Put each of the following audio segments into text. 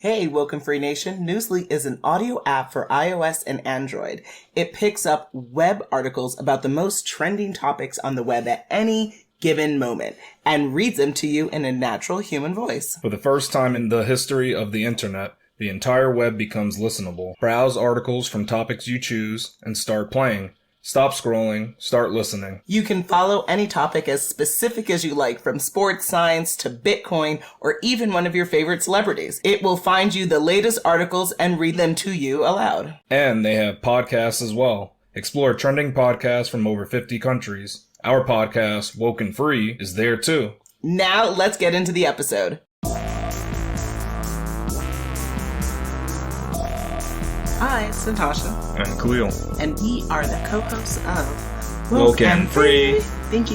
Hey, WokeNFree Nation, Newsly is an audio app for iOS and Android. It picks up web articles about the most trending topics on the web at any given moment and reads them to you in a natural human voice. For the first time in the history of the internet, the entire web becomes listenable. Browse articles from topics you choose and start playing. Stop scrolling, start listening. You can follow any topic as specific as you like, from sports, science to Bitcoin, or even one of your favorite celebrities. It will find you the latest articles and read them to you aloud. And they have podcasts as well. Explore trending podcasts from over 50 countries. Our podcast, WokeNFree, is there too. Now let's get into the episode. Hi, it's Natasha. And Khalil. And we are the co-hosts of WokeNFree. Thank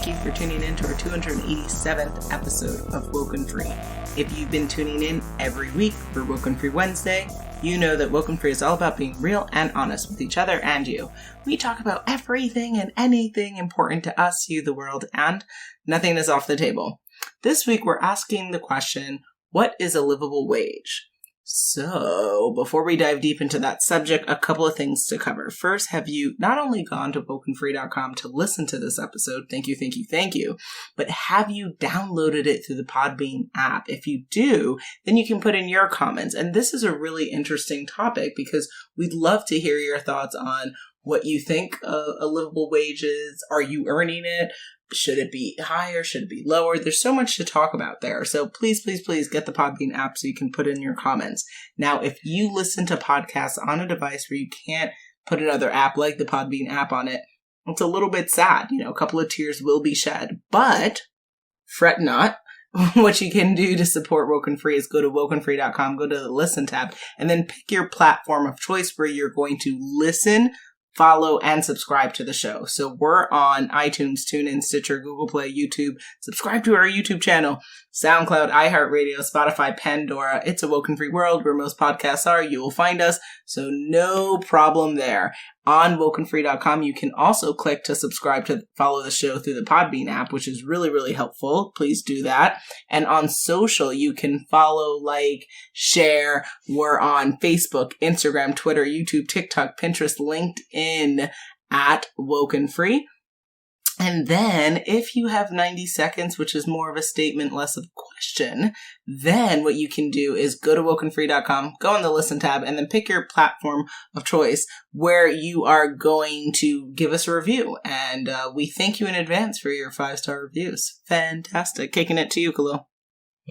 you for tuning in to our 287th episode of WokeNFree. If you've been tuning in every week for WokeNFree Wednesday, you know that WokeNFree is all about being real and honest with each other and you. We talk about everything and anything important to us, you, the world, and nothing is off the table. This week we're asking the question, what is a livable wage? So, before we dive deep into that subject, a couple of things to cover. First, have you not only gone to WokeNFree.com to listen to this episode, thank you, but have you downloaded it through the Podbean app? If you do, then you can put in your comments. And this is a really interesting topic because we'd love to hear your thoughts on what you think a livable wage is. Are you earning it? Should it be higher? Should it be lower? There's so much to talk about there. So please get the Podbean app so you can put in your comments. Now, if you listen to podcasts on a device where you can't put another app like the Podbean app on it, it's a little bit sad. You know, a couple of tears will be shed. But fret not. What you can do to support WokeNFree is go to WokeNFree.com, go to the Listen tab, and then pick your platform of choice where you're going to listen, follow, and subscribe to the show. So we're on iTunes, TuneIn, Stitcher, Google Play, YouTube. Subscribe to our YouTube channel, SoundCloud, iHeartRadio, Spotify, Pandora. It's a WokeNFree world where most podcasts are. You will find us, so no problem there. On WokeNFree.com, you can also click to subscribe to follow the show through the Podbean app, which is really, really helpful. Please do that. And on social, you can follow, like, share. We're on Facebook, Instagram, Twitter, YouTube, TikTok, Pinterest, LinkedIn at WokeNFree. And then if you have 90 seconds, which is more of a statement, less of a question, then what you can do is go to WokeNFree.com, go on the Listen tab, and then pick your platform of choice where you are going to give us a review. And we thank you in advance for your 5-star reviews. Fantastic. Kicking it to you, Khalil.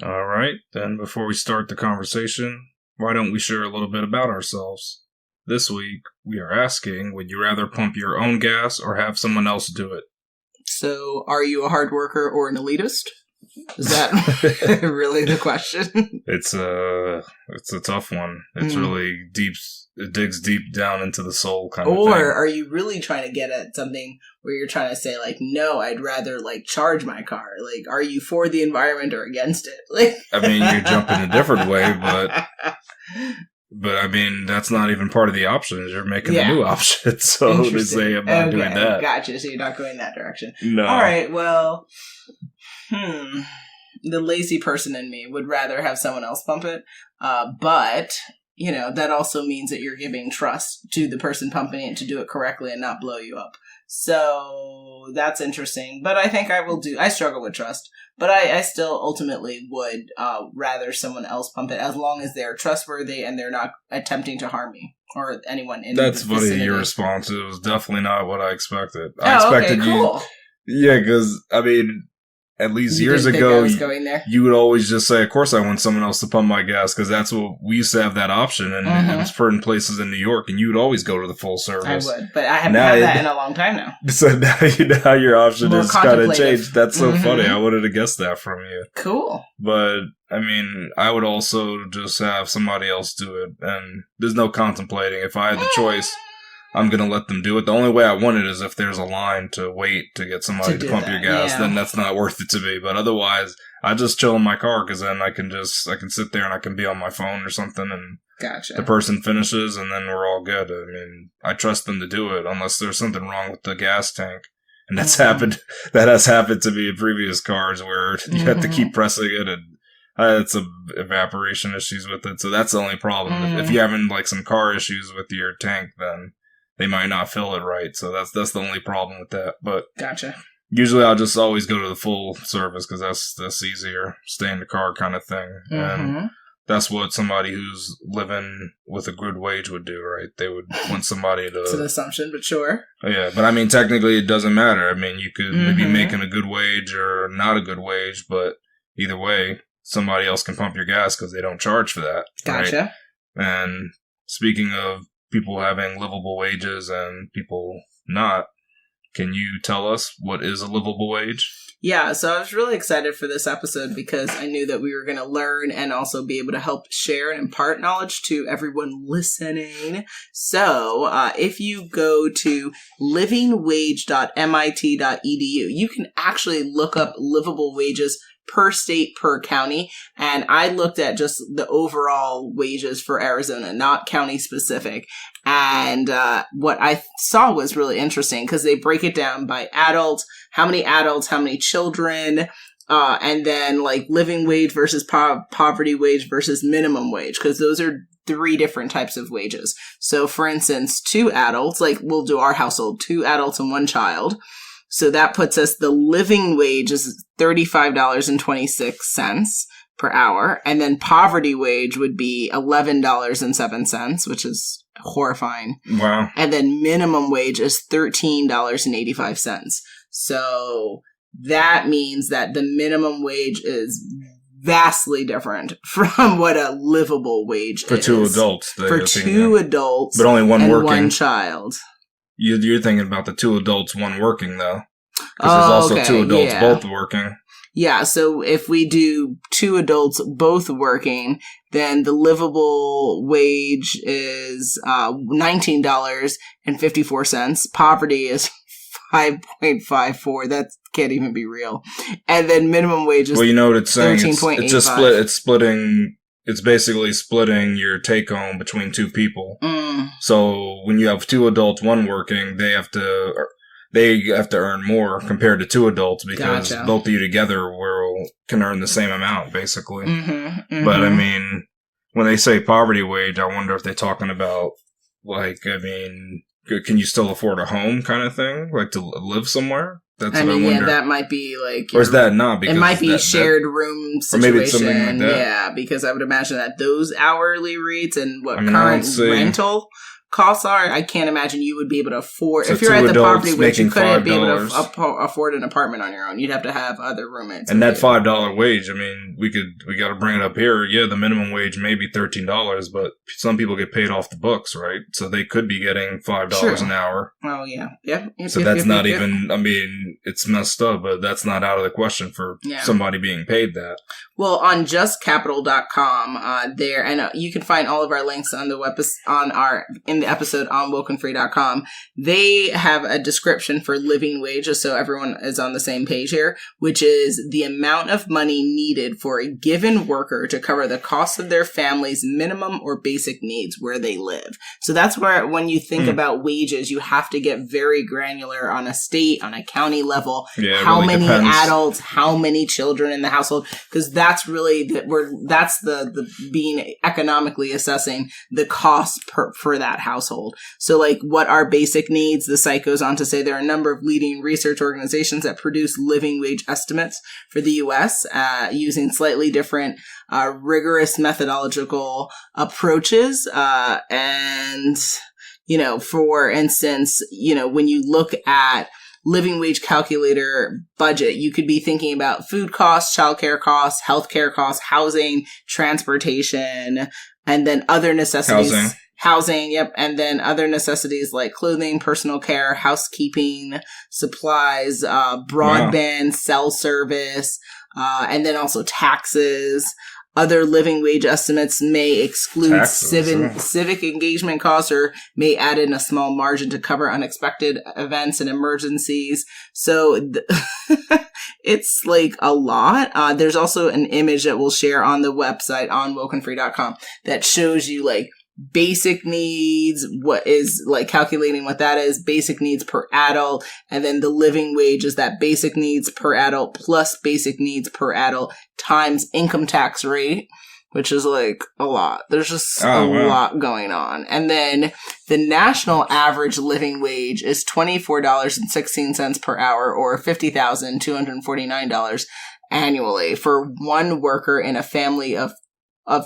All right, then before we start the conversation, why don't we share a little bit about ourselves? This week, we are asking, would you rather pump your own gas or have someone else do it? So, are you a hard worker or an elitist? Is that really the question? It's a tough one. It's really deep. It digs deep down into the soul kind of thing. Or are you really trying to get at something where you're trying to say, like, no, I'd rather, like, charge my car? Like, are you for the environment or against it? Like, I mean, you're jumping a different way, But I mean, that's not even part of the options. You're making a new option. So to say I'm not doing that. Gotcha. So you're not going that direction. No. All right. Well, the lazy person in me would rather have someone else pump it. But, you know, that also means that you're giving trust to the person pumping it to do it correctly and not blow you up. So that's interesting. But I think I struggle with trust. But I still ultimately would rather someone else pump it as long as they're trustworthy and they're not attempting to harm me or anyone in That's the funny, vicinity. your response. It was definitely not what I expected. Oh, I expected okay, cool. Yeah, because, I mean, at least You years didn't think I ago, was going there? you would always just say, of course I want someone else to pump my gas, because that's what we used to have that option, and it was certain places in New York, and you would always go to the full service. I would, but I haven't had that in a long time now. So now your option More has kind of contemplative. changed. That's so funny. I wouldn't have guessed that from you. Cool. But, I mean, I would also just have somebody else do it, and there's no contemplating. If I had the choice, I'm going to let them do it. The only way I want it is if there's a line to wait to get somebody to pump your gas, then that's not worth it to me. But otherwise, I just chill in my car because then I can sit there and I can be on my phone or something and Gotcha. the person finishes and then we're all good. I mean, I trust them to do it unless there's something wrong with the gas tank. And that has happened to me in previous cars where you have to keep pressing it and It's a evaporation issues with it, so that's the only problem. If you're having like some car issues with your tank, then they might not fill it right. So that's the only problem with that. But gotcha. Usually I'll just always go to the full service because that's easier, stay in the car kind of thing. And that's what somebody who's living with a good wage would do, right? They would want somebody to... It's an assumption, but sure. Yeah, but I mean, technically it doesn't matter. I mean, you could be making a good wage or not a good wage, but either way, somebody else can pump your gas because they don't charge for that. Gotcha. Right? And speaking of people having livable wages and people not, can you tell us what is a livable wage? Yeah, so I was really excited for this episode because I knew that we were going to learn and also be able to help share and impart knowledge to everyone listening. So if you go to livingwage.mit.edu, you can actually look up livable wages per state, per county. And I looked at just the overall wages for Arizona, not county specific. And what I saw was really interesting because they break it down by adults, how many children, and then like living wage versus poverty wage versus minimum wage, because those are 3 different types of wages. So for instance, 2 adults, like we'll do our household, 2 adults and 1 child. So that puts us, the living wage is $35.26 per hour. And then poverty wage would be $11.07, which is horrifying. Wow. And then minimum wage is $13.85. So that means that the minimum wage is vastly different from what a livable wage for is. 2 adults. For 2 adults. But only 1 and working. 1 child. You're thinking about the 2 adults, 1 working, though. Because there's also 2 adults both working. Yeah, so if we do 2 adults both working, then the livable wage is $19.54. Poverty is 5.54. That can't even be real. And then minimum wage is well, you know what it's saying? It's just split. It's basically splitting your take home between 2 people. So when you have 2 adults, 1 working, they have to earn more compared to 2 adults because both of you together can earn the same amount, basically. But I mean, when they say poverty wage, I wonder if they're talking about, like, I mean, can you still afford a home kind of thing? Like to live somewhere? That's what I wonder. Yeah, that might be like... Or is that not? Because it might be shared room situation. Or maybe it's something like that. Yeah, because I would imagine that those hourly rates and what current rental costs are, I can't imagine you would be able to afford. So if you're at the poverty wage, you couldn't be able to afford an apartment on your own. You'd have to have other roommates. And that $5 wage, I mean, we got to bring it up here. Yeah, the minimum wage may be $13, but some people get paid off the books, right? So they could be getting $5 an hour. Oh, yeah. Yeah. So that's not even, I mean, it's messed up, but that's not out of the question for somebody being paid that. Well, on justcapital.com, there, and you can find all of our links on the web, in the episode on WokeNFree.com. They have a description for living wage, just so everyone is on the same page here, which is the amount of money needed for a given worker to cover the cost of their family's minimum or basic needs where they live. So that's where, when you think about wages, you have to get very granular on a state, on a county level. Yeah, how really many adults, how many children in the household, because that's really that's the being economically assessing the cost for that household. So like, what are basic needs? The site goes on to say there are a number of leading research organizations that produce living wage estimates for the U.S. Using slightly different rigorous methodological approaches. And, for instance, when you look at living wage calculator budget, you could be thinking about food costs, childcare costs, healthcare costs, housing, transportation, and then other necessities. Housing, yep. And then other necessities like clothing, personal care, housekeeping, supplies, broadband, cell service, and then also taxes. Other living wage estimates may exclude civic engagement costs or may add in a small margin to cover unexpected events and emergencies. So it's like a lot. There's also an image that we'll share on the website on WokeNFree.com that shows you like basic needs, what is like calculating what that is, basic needs per adult, and then the living wage is that basic needs per adult plus basic needs per adult times income tax rate, which is like a lot. There's just a lot going on. And then the national average living wage is $24.16 per hour, or $50,249 annually for one worker in a family of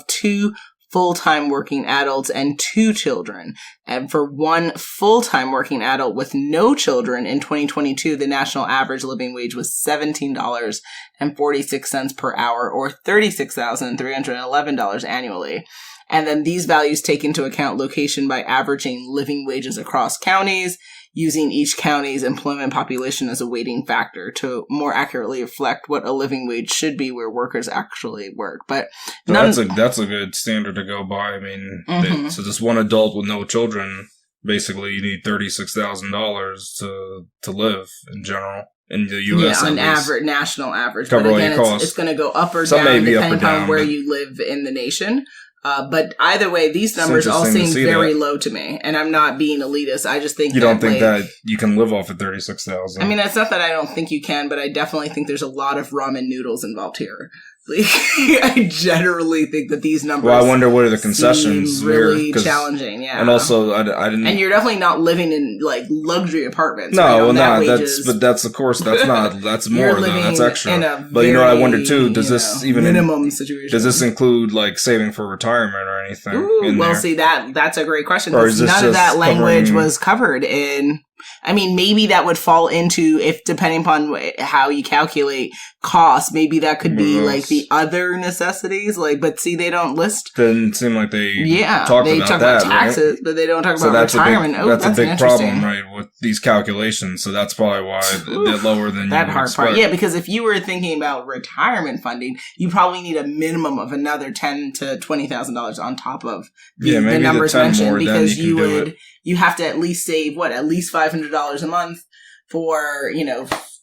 two full-time working adults and 2 children. And for one full-time working adult with no children in 2022, the national average living wage was $17.46 per hour, or $36,311 annually. And then these values take into account location by averaging living wages across counties, using each county's employment population as a weighting factor to more accurately reflect what a living wage should be where workers actually work. But that's a good standard to go by. I mean, so just one adult with no children, basically you need $36,000 to live in general. In the U.S., yeah, on average, national average. Cover but all again, your costs. It's going to go up or down depending on where you live in the nation. But either way, these numbers all seem very low to me, and I'm not being elitist. I just think you don't think that you can live off of 36,000. I mean, it's not that I don't think you can, but I definitely think there's a lot of ramen noodles involved here. Like, I generally think that these numbers. Well, I wonder what are the concessions really challenging, yeah. And also, I didn't. And you're definitely not living in like luxury apartments. No, right? well, no, that's of course that's not. That's more than that's extra. But you know what I wonder too? Does this even minimum situation? Does this include like saving for retirement or anything? Ooh, well, see that's a great question. Because none of that language was covered in. I mean, maybe that would fall into, if depending upon how you calculate costs, maybe that could be like the other necessities. Like, but see, they don't list. Didn't seem like they talk about taxes, right? But they don't talk about retirement. That's a big problem, right, with these calculations. So that's probably why they're lower than that you hard expect. part. Yeah, because if you were thinking about retirement funding, you probably need a minimum of another $10,000 to $20,000 on top of the numbers mentioned, because you have to at least save at least $500 a month for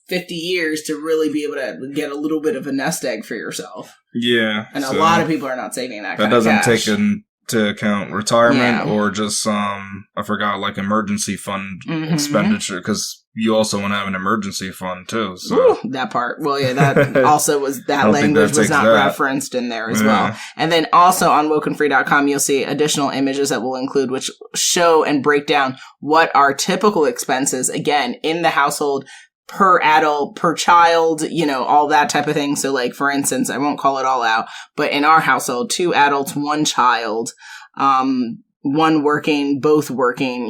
50 years to really be able to get a little bit of a nest egg for yourself. Yeah, and a lot of people are not saving that. That doesn't take into account retirement or just I forgot, like emergency fund expenditure, because you also want to have an emergency fund too. So ooh, that part, well, yeah, that also was that language was not referenced in there as well. And then also on WokeNFree.com, you'll see additional images that we'll include, which show and break down what are typical expenses again in the household per adult, per child, all that type of thing. So like, for instance, I won't call it all out, but in our household, 2 adults, 1 child, one working, both working,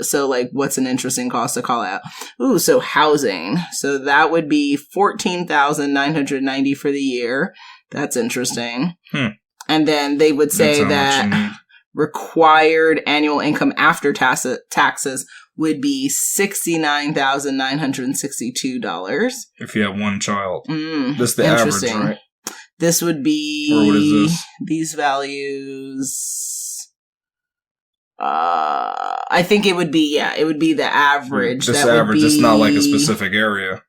so like, what's an interesting cost to call out? Ooh, so housing. So that would be $14,990 for the year. That's interesting. And then they would say that required annual income after taxes would be $69,962. If you have 1 child. That's the average, right? This would be... Or what is this? These values... I think it would be the average. Just average. It's not like a specific area.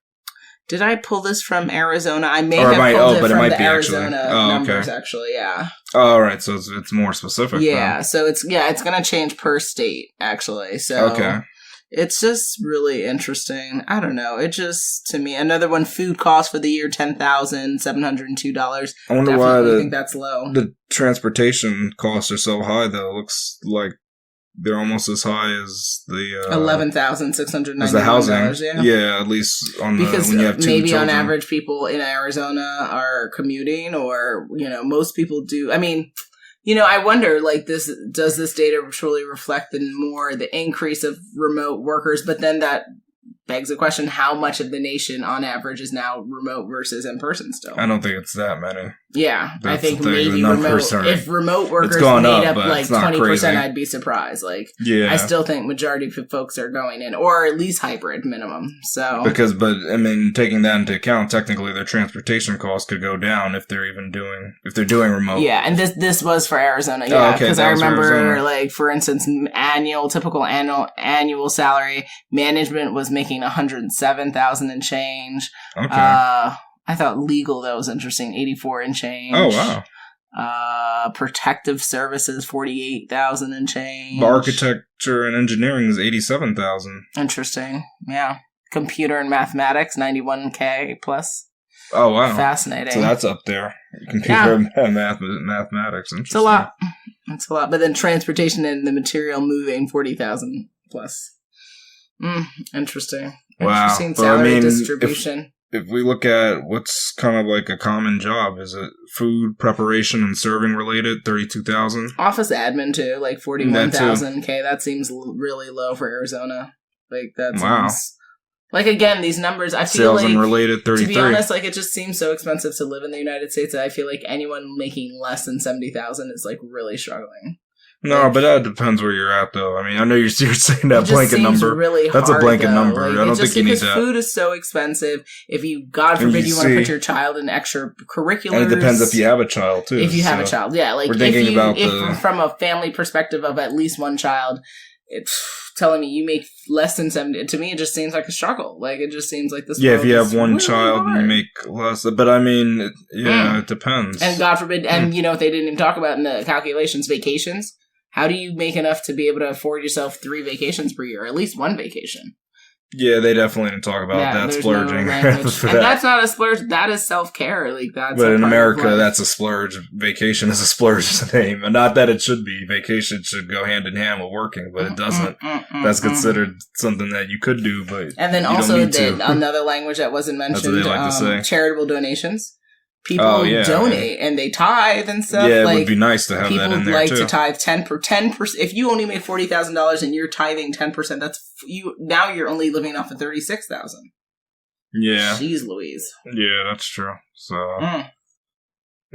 Did I pull this from Arizona? I may have pulled it from the Arizona numbers, actually, yeah. Oh, all right, so it's more specific. Yeah, then. so it's going to change per state, actually. So it's just really interesting. I don't know. It just, to me, another one, food costs for the year, $10,702. I wonder why I think that's low. The transportation costs are so high, though. It looks like they're almost as high as the $11,690. As the housing, yeah, at least on because when you have 2 maybe children. On average, people in Arizona are commuting, or most people do. I mean, I wonder, like, does this data truly reflect the increase of remote workers? But then that begs the question: how much of the nation, on average, is now remote versus in person still? I don't think it's that many. Yeah, I think maybe if remote workers made up like 20%, I'd be surprised. Like, I still think majority of folks are going in, or at least hybrid minimum. So taking that into account, technically their transportation costs could go down if they're doing remote. Yeah, and this was for Arizona. Yeah, because I remember, like, for instance, typical annual salary, management was making $107,000 and change. Okay. I thought legal, that was interesting, 84 and change. Oh, wow. Protective services, 48,000 and change. Architecture and engineering is 87,000. Interesting. Yeah. Computer and mathematics, 91K plus. Oh, wow. Fascinating. So that's up there. Computer and mathematics. Interesting. It's a lot. It's a lot. But then transportation and the material moving, 40,000 plus. Interesting. Wow. Interesting salary distribution. If we look at what's kind of like a common job, is it food preparation and serving related, 32,000? Office admin too, like 41,000. Okay, that seems really low for Arizona. Like that seems... Wow. Like, again, these numbers, I feel Sales and related, 33. To be honest, like, it just seems so expensive to live in the United States that I feel like anyone making less than 70,000 is, like, really struggling. No, but that depends where you're at, though. I mean, I know you're saying that blanket number. Really hard, that's a blanket number. Like, I don't think you need that. Because food is so expensive. If you, God forbid, you want to put your child in extracurriculars. And it depends if you have a child, too. If you have a child, yeah. Like, we're thinking if from a family perspective of at least one child, it's telling me you make less than 70. To me, it just seems like a struggle. Like, it just seems like this. Yeah, if you have one really child, hard. you make less. But I mean, it depends. And God forbid, and you know, if they didn't even talk about in the calculations, vacations. How do you make enough to be able to afford yourself 3 vacations per year, or at least 1 vacation? Yeah, they definitely didn't talk about that splurging. And that's not a splurge. That is self-care. Like that's. But in America, that's a splurge. Vacation is a splurge name, and not that it should be. Vacation should go hand in hand with working, but it doesn't. That's considered something that you could do, but and then you also don't need to. Another language that wasn't mentioned. That's what they like to say. Charitable donations. People donate and they tithe and stuff. Yeah, it like, would be nice to have that in there too. People like to tithe 10%. If you only make $40,000 and you're tithing 10%, that's you. Now you're only living off of 36,000. Yeah. Jeez Louise. Yeah, that's true. So,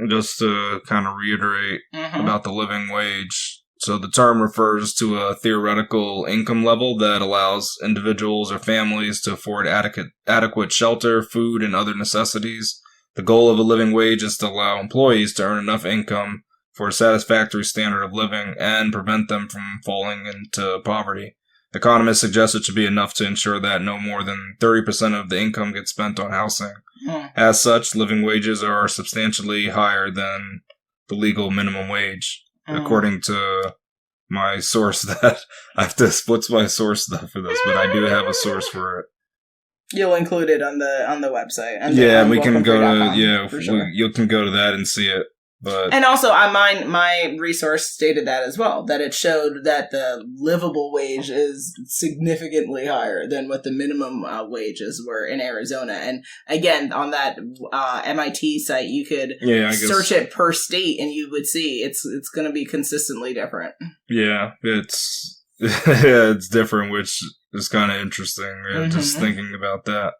just to kind of reiterate about the living wage. So the term refers to a theoretical income level that allows individuals or families to afford adequate shelter, food, and other necessities. The goal of a living wage is to allow employees to earn enough income for a satisfactory standard of living and prevent them from falling into poverty. Economists suggest it should be enough to ensure that no more than 30% of the income gets spent on housing. As such, living wages are substantially higher than the legal minimum wage, according to my source. That I have to split my source stuff for this, but I do have a source for it. You'll include it on the website. And we can go to sure. You can go to that and see it. But and also, my resource stated that as well, that it showed that the livable wage is significantly higher than what the minimum wages were in Arizona. And again, on that MIT site, you could search it per state, and you would see it's going to be consistently different. Yeah, it's it's different, which is kind of interesting. Just thinking about that.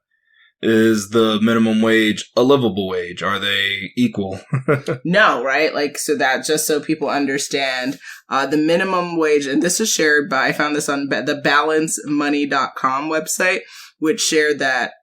Is the minimum wage a livable wage? Are they equal? No, right? Like, so that just so people understand, the minimum wage, and this is shared by, I found this on the balancemoney.com website, which shared that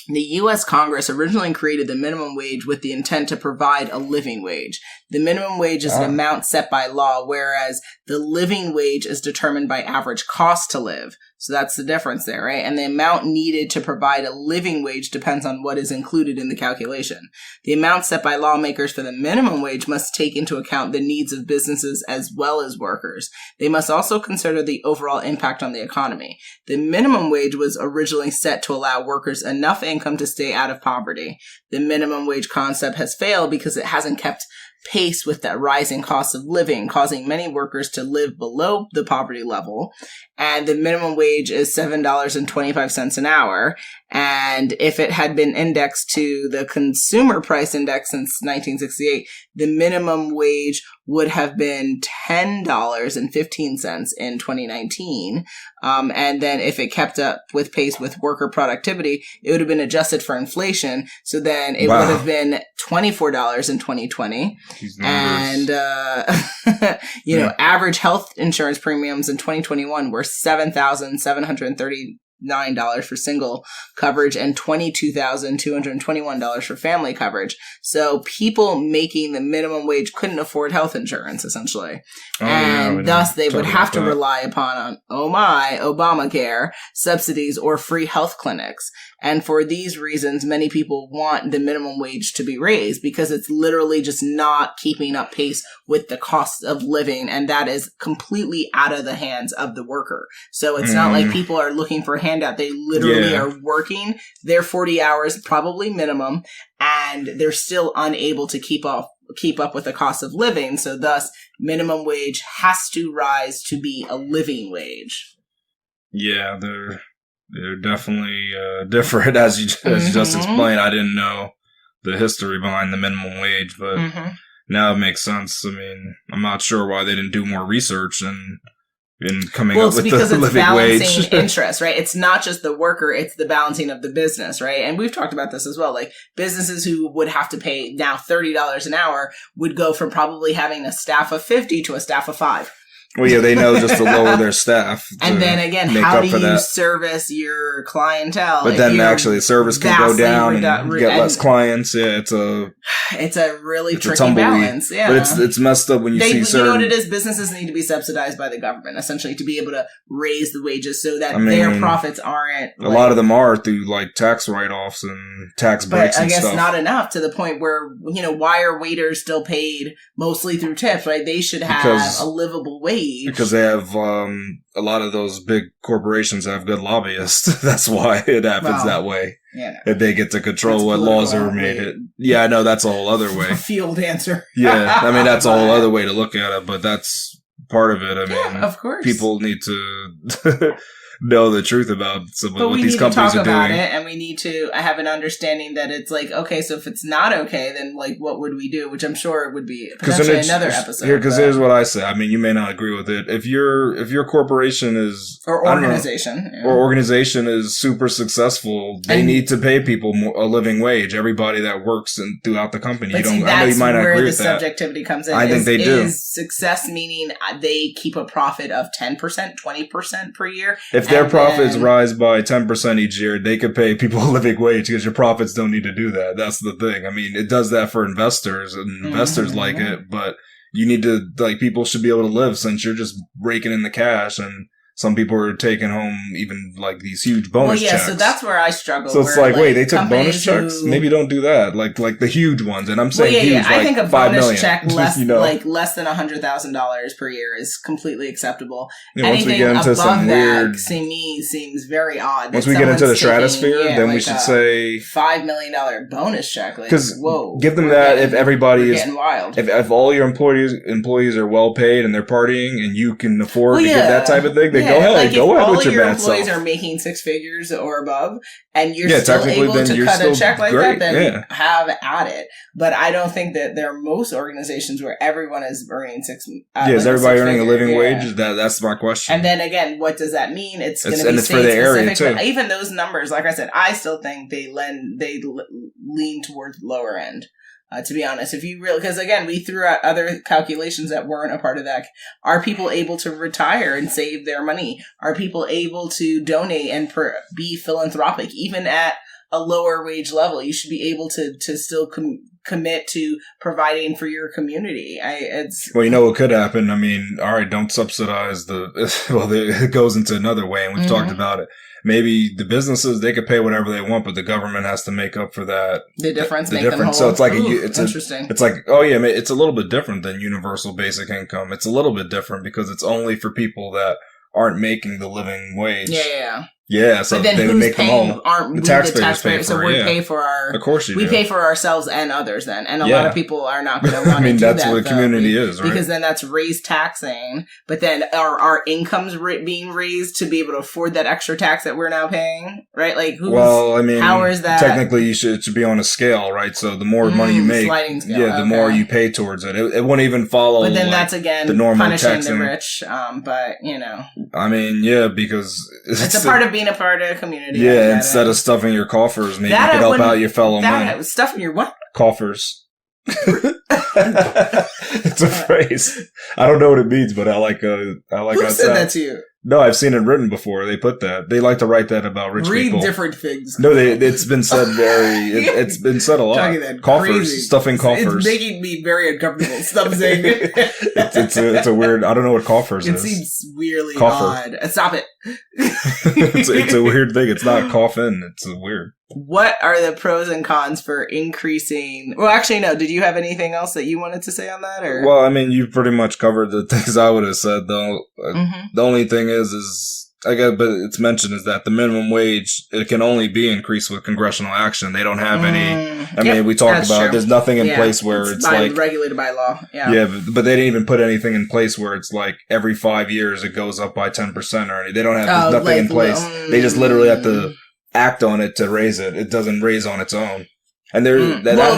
the U.S. Congress originally created the minimum wage with the intent to provide a living wage. The minimum wage is an amount set by law, whereas the living wage is determined by average cost to live. So that's the difference there, right? And the amount needed to provide a living wage depends on what is included in the calculation. The amount set by lawmakers for the minimum wage must take into account the needs of businesses as well as workers. They must also consider the overall impact on the economy. The minimum wage was originally set to allow workers enough income to stay out of poverty. The minimum wage concept has failed because it hasn't kept pace with that rising cost of living, causing many workers to live below the poverty level. And the minimum wage is $7.25 an hour. And if it had been indexed to the consumer price index since 1968, the minimum wage would have been $10.15 in 2019. And then if it kept up with pace with worker productivity, it would have been adjusted for inflation. So then it would have been $24 in 2020. And, average health insurance premiums in 2021 were $7,730 for single coverage and $22,221 for family coverage. So people making the minimum wage couldn't afford health insurance, essentially. And thus they would have to rely upon, Obamacare, subsidies, or free health clinics. And for these reasons, many people want the minimum wage to be raised because it's literally just not keeping up pace with the cost of living. And that is completely out of the hands of the worker. So it's not like people are looking for a handout. They literally are working their 40 hours, probably minimum, and they're still unable to keep up with the cost of living. So thus, minimum wage has to rise to be a living wage. Yeah, they're definitely different, as you just explained. I didn't know the history behind the minimum wage, but now it makes sense. I mean, I'm not sure why they didn't do more research in coming up with the living wage. Well, it's because it's balancing interest, right? It's not just the worker, it's the balancing of the business, right? And we've talked about this as well. Like, businesses who would have to pay now $30 an hour would go from probably having a staff of 50 to a staff of 5. Well, yeah, they know just to lower their staff. And then again, how do you service your clientele? But then actually the service can go down and you get less clients. Yeah, it's a really tricky balance. Yeah. But it's messed up when you see certain... You know what it is? Businesses need to be subsidized by the government, essentially, to be able to raise the wages so that their profits aren't... A lot of them are through, like, tax write-offs and tax breaks and stuff. But I guess not enough to the point where, why are waiters still paid mostly through tips, right? They should have a livable wage. Because they have a lot of those big corporations have good lobbyists. That's why it happens that way. Yeah, if they get to control what laws are made. Yeah, I know that's a whole other way. A field answer. Yeah, I mean that's a whole other way to look at it, but that's part of it. I mean, of course, people need to know the truth about what these companies are doing. But we need to talk about it, and we need to have an understanding that it's like, okay, so if it's not okay, then like, what would we do? Which I'm sure it would be potentially another episode. Because here's what I say. I mean, you may not agree with it. If your corporation is or organization is super successful, they need to pay people a living wage. Everybody that works throughout the company. I know you might not agree with that. Where the subjectivity comes in. I think they do. Is success meaning they keep a profit of 10%, 20% per year? If their profits rise by 10% each year, they could pay people a living wage because your profits don't need to do that. That's the thing. I mean, it does that for investors, and investors like it, but you need to, like, people should be able to live since you're just raking in the cash, and some people are taking home even like these huge bonus checks. So that's where I struggle. So it's like, wait, they took bonus checks? Maybe don't do that. Like the huge ones. And I'm saying huge, I think a bonus check less than $100,000 per year is completely acceptable. Yeah, once we get into some weird, seems very odd. Once we get into the stratosphere, then we should say $5 million bonus check. Because give them that if everybody is wild. If all your employees are well paid and they're partying and you can afford to get that type of thing, then go ahead, go ahead with your bad self. If all your employees are making 6 figures or above, and you're still able to cut a check like that, then have at it. But I don't think that there are most organizations where everyone is earning is everybody earning a living wage? That's my question. And then again, what does that mean? It's going to be state for the area too. Even those numbers, like I said, I still think they lean towards the lower end. To be honest, because again, we threw out other calculations that weren't a part of that. Are people able to retire and save their money? Are people able to donate and be philanthropic, even at a lower wage level? You should be able to still commit to providing for your community. Well, you know what could happen? I mean, all right, don't subsidize it goes into another way, and we've talked about it. Maybe the businesses, they could pay whatever they want, but the government has to make up for that. The difference. So it's like interesting. It's like, oh yeah, it's a little bit different than universal basic income. It's a little bit different because it's only for people that aren't making the living wage. Yeah, so they would make them all. Aren't the taxpayers pay for so we pay for our. Of course we pay for ourselves and others then, and a lot of people are not going to want to do that. That's what a community is, right? Because then that's raised taxing, but then are our incomes being raised to be able to afford that extra tax that we're now paying, right? Like, how is that? Technically, it should be on a scale, right? So the more money you make, sliding scale, the more you pay towards it. It wouldn't even follow. But then that's again the normal punishing taxing. the rich. But I mean, because it's a part of being a part of a community. Yeah, instead of stuffing your coffers, maybe you could help out your fellow men. Stuffing your what? Coffers. It's a phrase. I don't know what it means, but I like. Who said that to you? No, I've seen it written before. They put that. They like to write that about rich people. Read different things. No, it's been said it's been said a lot. Coffers, stuffing coffers. It's making me very uncomfortable. Stop saying it. It's a weird. I don't know what coffers is. It seems weirdly odd. Stop it. It's a weird thing. It's not coffin. It's weird. What are the pros and cons for increasing? Well, actually, no. Did you have anything else that you wanted to say on that? Or well, I mean, you pretty much covered the things I would have said. Though the only thing is I guess, but it's mentioned is that the minimum wage it can only be increased with congressional action. They don't have any. I mean, we talked about there's nothing in place where it's like regulated by law. Yeah, but they didn't even put anything in place where it's like every 5 years it goes up by 10% or anything. They don't have nothing in place. They just literally have to act on it to raise it. It doesn't raise on its own. And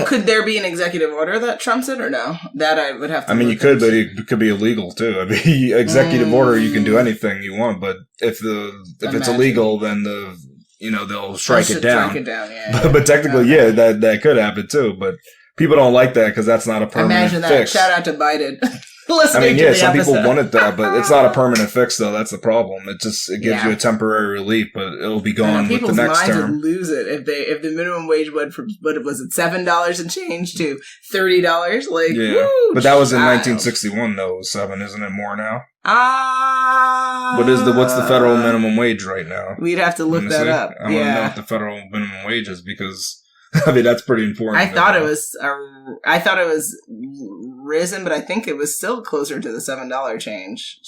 could there be an executive order that trumps it or no? That I would have to. I mean, you could, but it could be illegal too. I mean, executive order, you can do anything you want, but if it's illegal, then they'll strike it down. But technically, that could happen too. But people don't like that because that's not a permanent fix. Imagine that. Shout out to Biden. I mean, some people wanted that, but it's not a permanent fix, though. That's the problem. It gives you a temporary relief, but it'll be gone with the next term. People's minds would lose it if the minimum wage went from what was it $7 and change to $30. Woo, but that was in 1961, though. It was 7, isn't it? More now. What's the federal minimum wage right now? We'd have to look that up. I want to know what the federal minimum wage is because. I mean, that's pretty important. I thought it was risen, but I think it was still closer to the $7 change.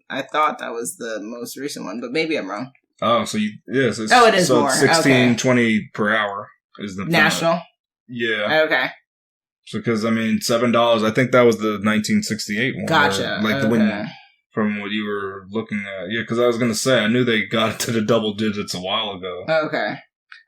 I thought that was the most recent one, but maybe I'm wrong. Oh, so it is so more. It's $16.20 per hour is the national. Yeah. Okay. So because I mean $7, I think that was the 1968 one. Gotcha. From what you were looking at, yeah. Because I was gonna say I knew they got to the double digits a while ago. Okay.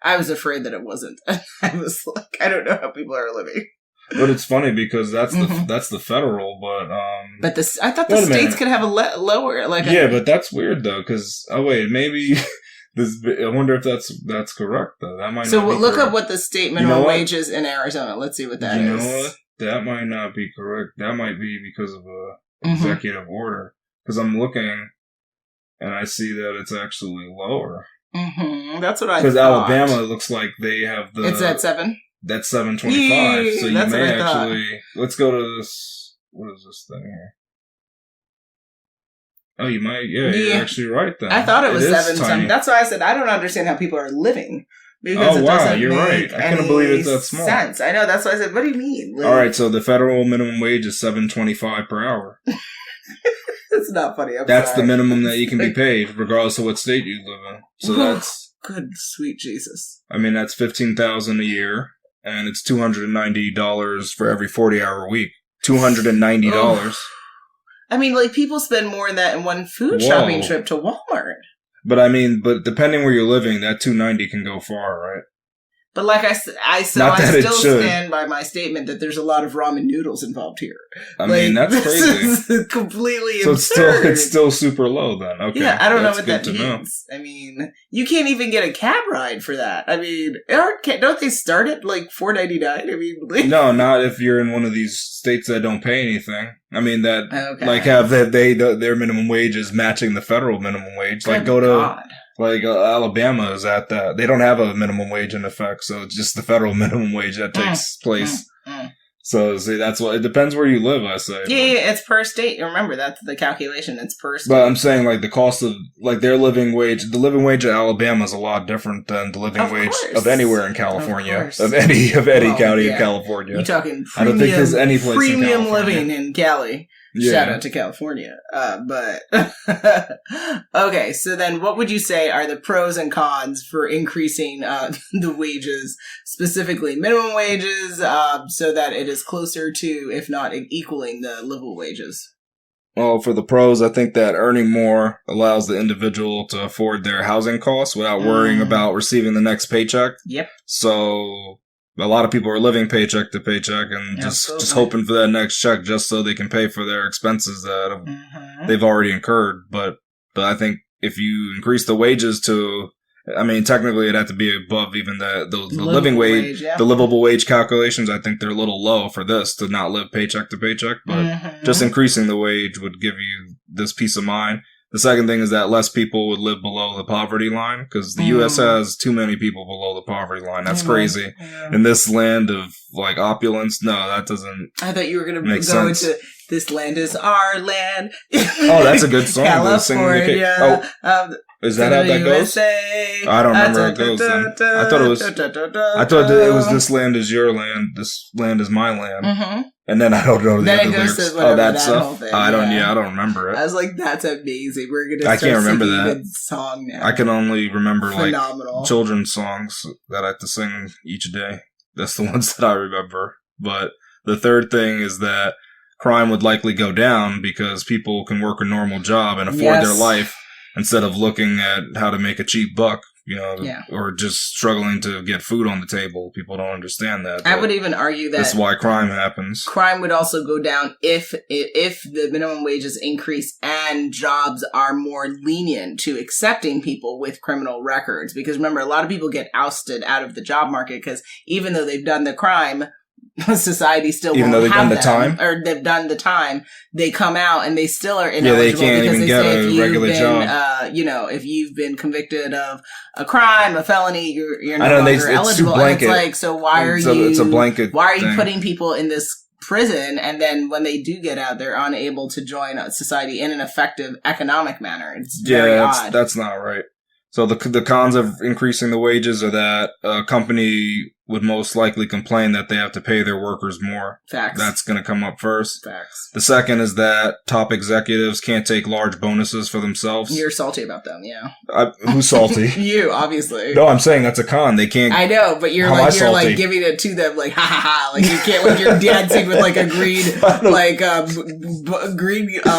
I was afraid that it wasn't. I was like, I don't know how people are living. But it's funny because that's the federal, but I thought the states could have a lower but that's weird though because maybe I wonder if that's correct though. That might. So look up what the state minimum wage is in Arizona. Let's see what that is. You know what? That might not be correct. That might be because of a executive order. Because I'm looking and I see that it's actually lower. That's what I thought. Because Alabama looks like they have it's at 7? That's 7.25. So you may actually... Let's go to this... What is this thing here? Oh, you might... Yeah, you're actually right then. I thought it was 7 something. That's why I said I don't understand how people are living. Because you're right. I couldn't believe it's that small. Sense. I know, that's why I said, what do you mean? All right, so the federal minimum wage is $7.25 per hour. It's not funny. That's the minimum that you can be paid, regardless of what state you live in. So that's good, sweet Jesus. I mean, that's $15,000 a year, and it's $290 for every 40-hour week. $290. I mean, people spend more than that in one food shopping trip to Walmart. But depending where you're living, that $290 can go far, right? But like I still stand by my statement that there's a lot of ramen noodles involved here. I mean, that's crazy. This is completely absurd. It's still super low then. Okay. Yeah, I don't know what that means. I mean, you can't even get a cab ride for that. I mean, don't they start at $4.99? I mean, no, not if you're in one of these states that don't pay anything. I mean that have their minimum wage is matching the federal minimum wage. Alabama is at that. They don't have a minimum wage in effect, so it's just the federal minimum wage that takes place. So, see, that's what it depends where you live, I say. Yeah, it's per state. Remember, that's the calculation. It's per state. But I'm saying, the cost of, their living wage, the living wage of Alabama is a lot different than the living wage of anywhere in California. Of any county in California. You're talking premium, I don't think there's any place premium in living in Cali. Yeah. Shout out to California. But okay, so then what would you say are the pros and cons for increasing the wages, specifically minimum wages, so that it is closer to, if not equaling, the livable wages? Well, for the pros, I think that earning more allows the individual to afford their housing costs without worrying about receiving the next paycheck. Yep. So a lot of people are living paycheck to paycheck and just hoping for that next check just so they can pay for their expenses that they've already incurred. But I think if you increase the wages to, I mean, technically it'd have to be above even the living wage, the livable wage calculations. I think they're a little low for this to not live paycheck to paycheck, but just increasing the wage would give you this peace of mind. The second thing is that less people would live below the poverty line because the U.S. has too many people below the poverty line. That's crazy. Yeah. In this land of like opulence, no, that doesn't. I thought you were going to go into "This land is our land." Oh, that's a good song. California. Is that how that goes? I don't remember how it goes. Then I thought it was "This land is your land. This land is my land." Mm-hmm. And then I don't know the other lyrics. That stuff. I don't remember it. I was like, that's amazing. We're gonna. I can't remember that song now. I can only remember like children's songs that I have to sing each day. That's the ones that I remember. But the third thing is that crime would likely go down because people can work a normal job and afford their life instead of looking at how to make a cheap buck. Or just struggling to get food on the table. People don't understand that. I would even argue that that's why crime happens. Crime would also go down if the minimum wages increase and jobs are more lenient to accepting people with criminal records. Because remember, a lot of people get ousted out of the job market because even though they've done the crime, society still even though they've done the time, or they've done the time, they come out and they still are ineligible. Yeah, they can't even get a regular job. If you've been convicted of a crime, a felony, you're no longer eligible. And it's like, so why are you? It's a blanket. Why are you putting people in this prison, and then when they do get out, they're unable to join society in an effective economic manner? It's very odd. That's not right. So the cons of increasing the wages are that a company would most likely complain that they have to pay their workers more. Facts. That's going to come up first. Facts. The second is that top executives can't take large bonuses for themselves. You're salty about them, yeah. Who's salty? You, obviously. No, I'm saying that's a con. They can't. I know, but you're like giving it to them, like ha ha ha. Like you can't, like you're dancing with like a green,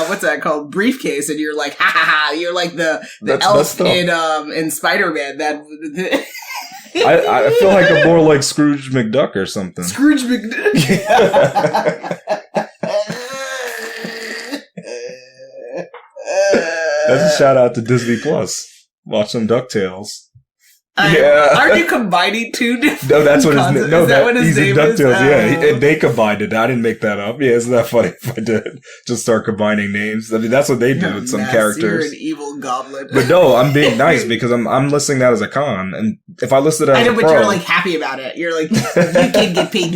what's that called? Briefcase, and you're like ha ha ha. You're like the elf in Spider-Man. That. I feel like I'm more like Scrooge McDuck or something. Scrooge McDuck. That's a shout out to Disney Plus. Watch some DuckTales. Aren't you combining two different? No, that's what his name. No, he's in DuckTales. Oh. They combined it. I didn't make that up. Yeah, isn't that funny if I did just start combining names? I mean, that's what they do with some characters. You're an evil goblin. But no, I'm being nice because I'm listing that as a con, and if I listed it as a pro, you're like happy about it. You're like, you can't get paid.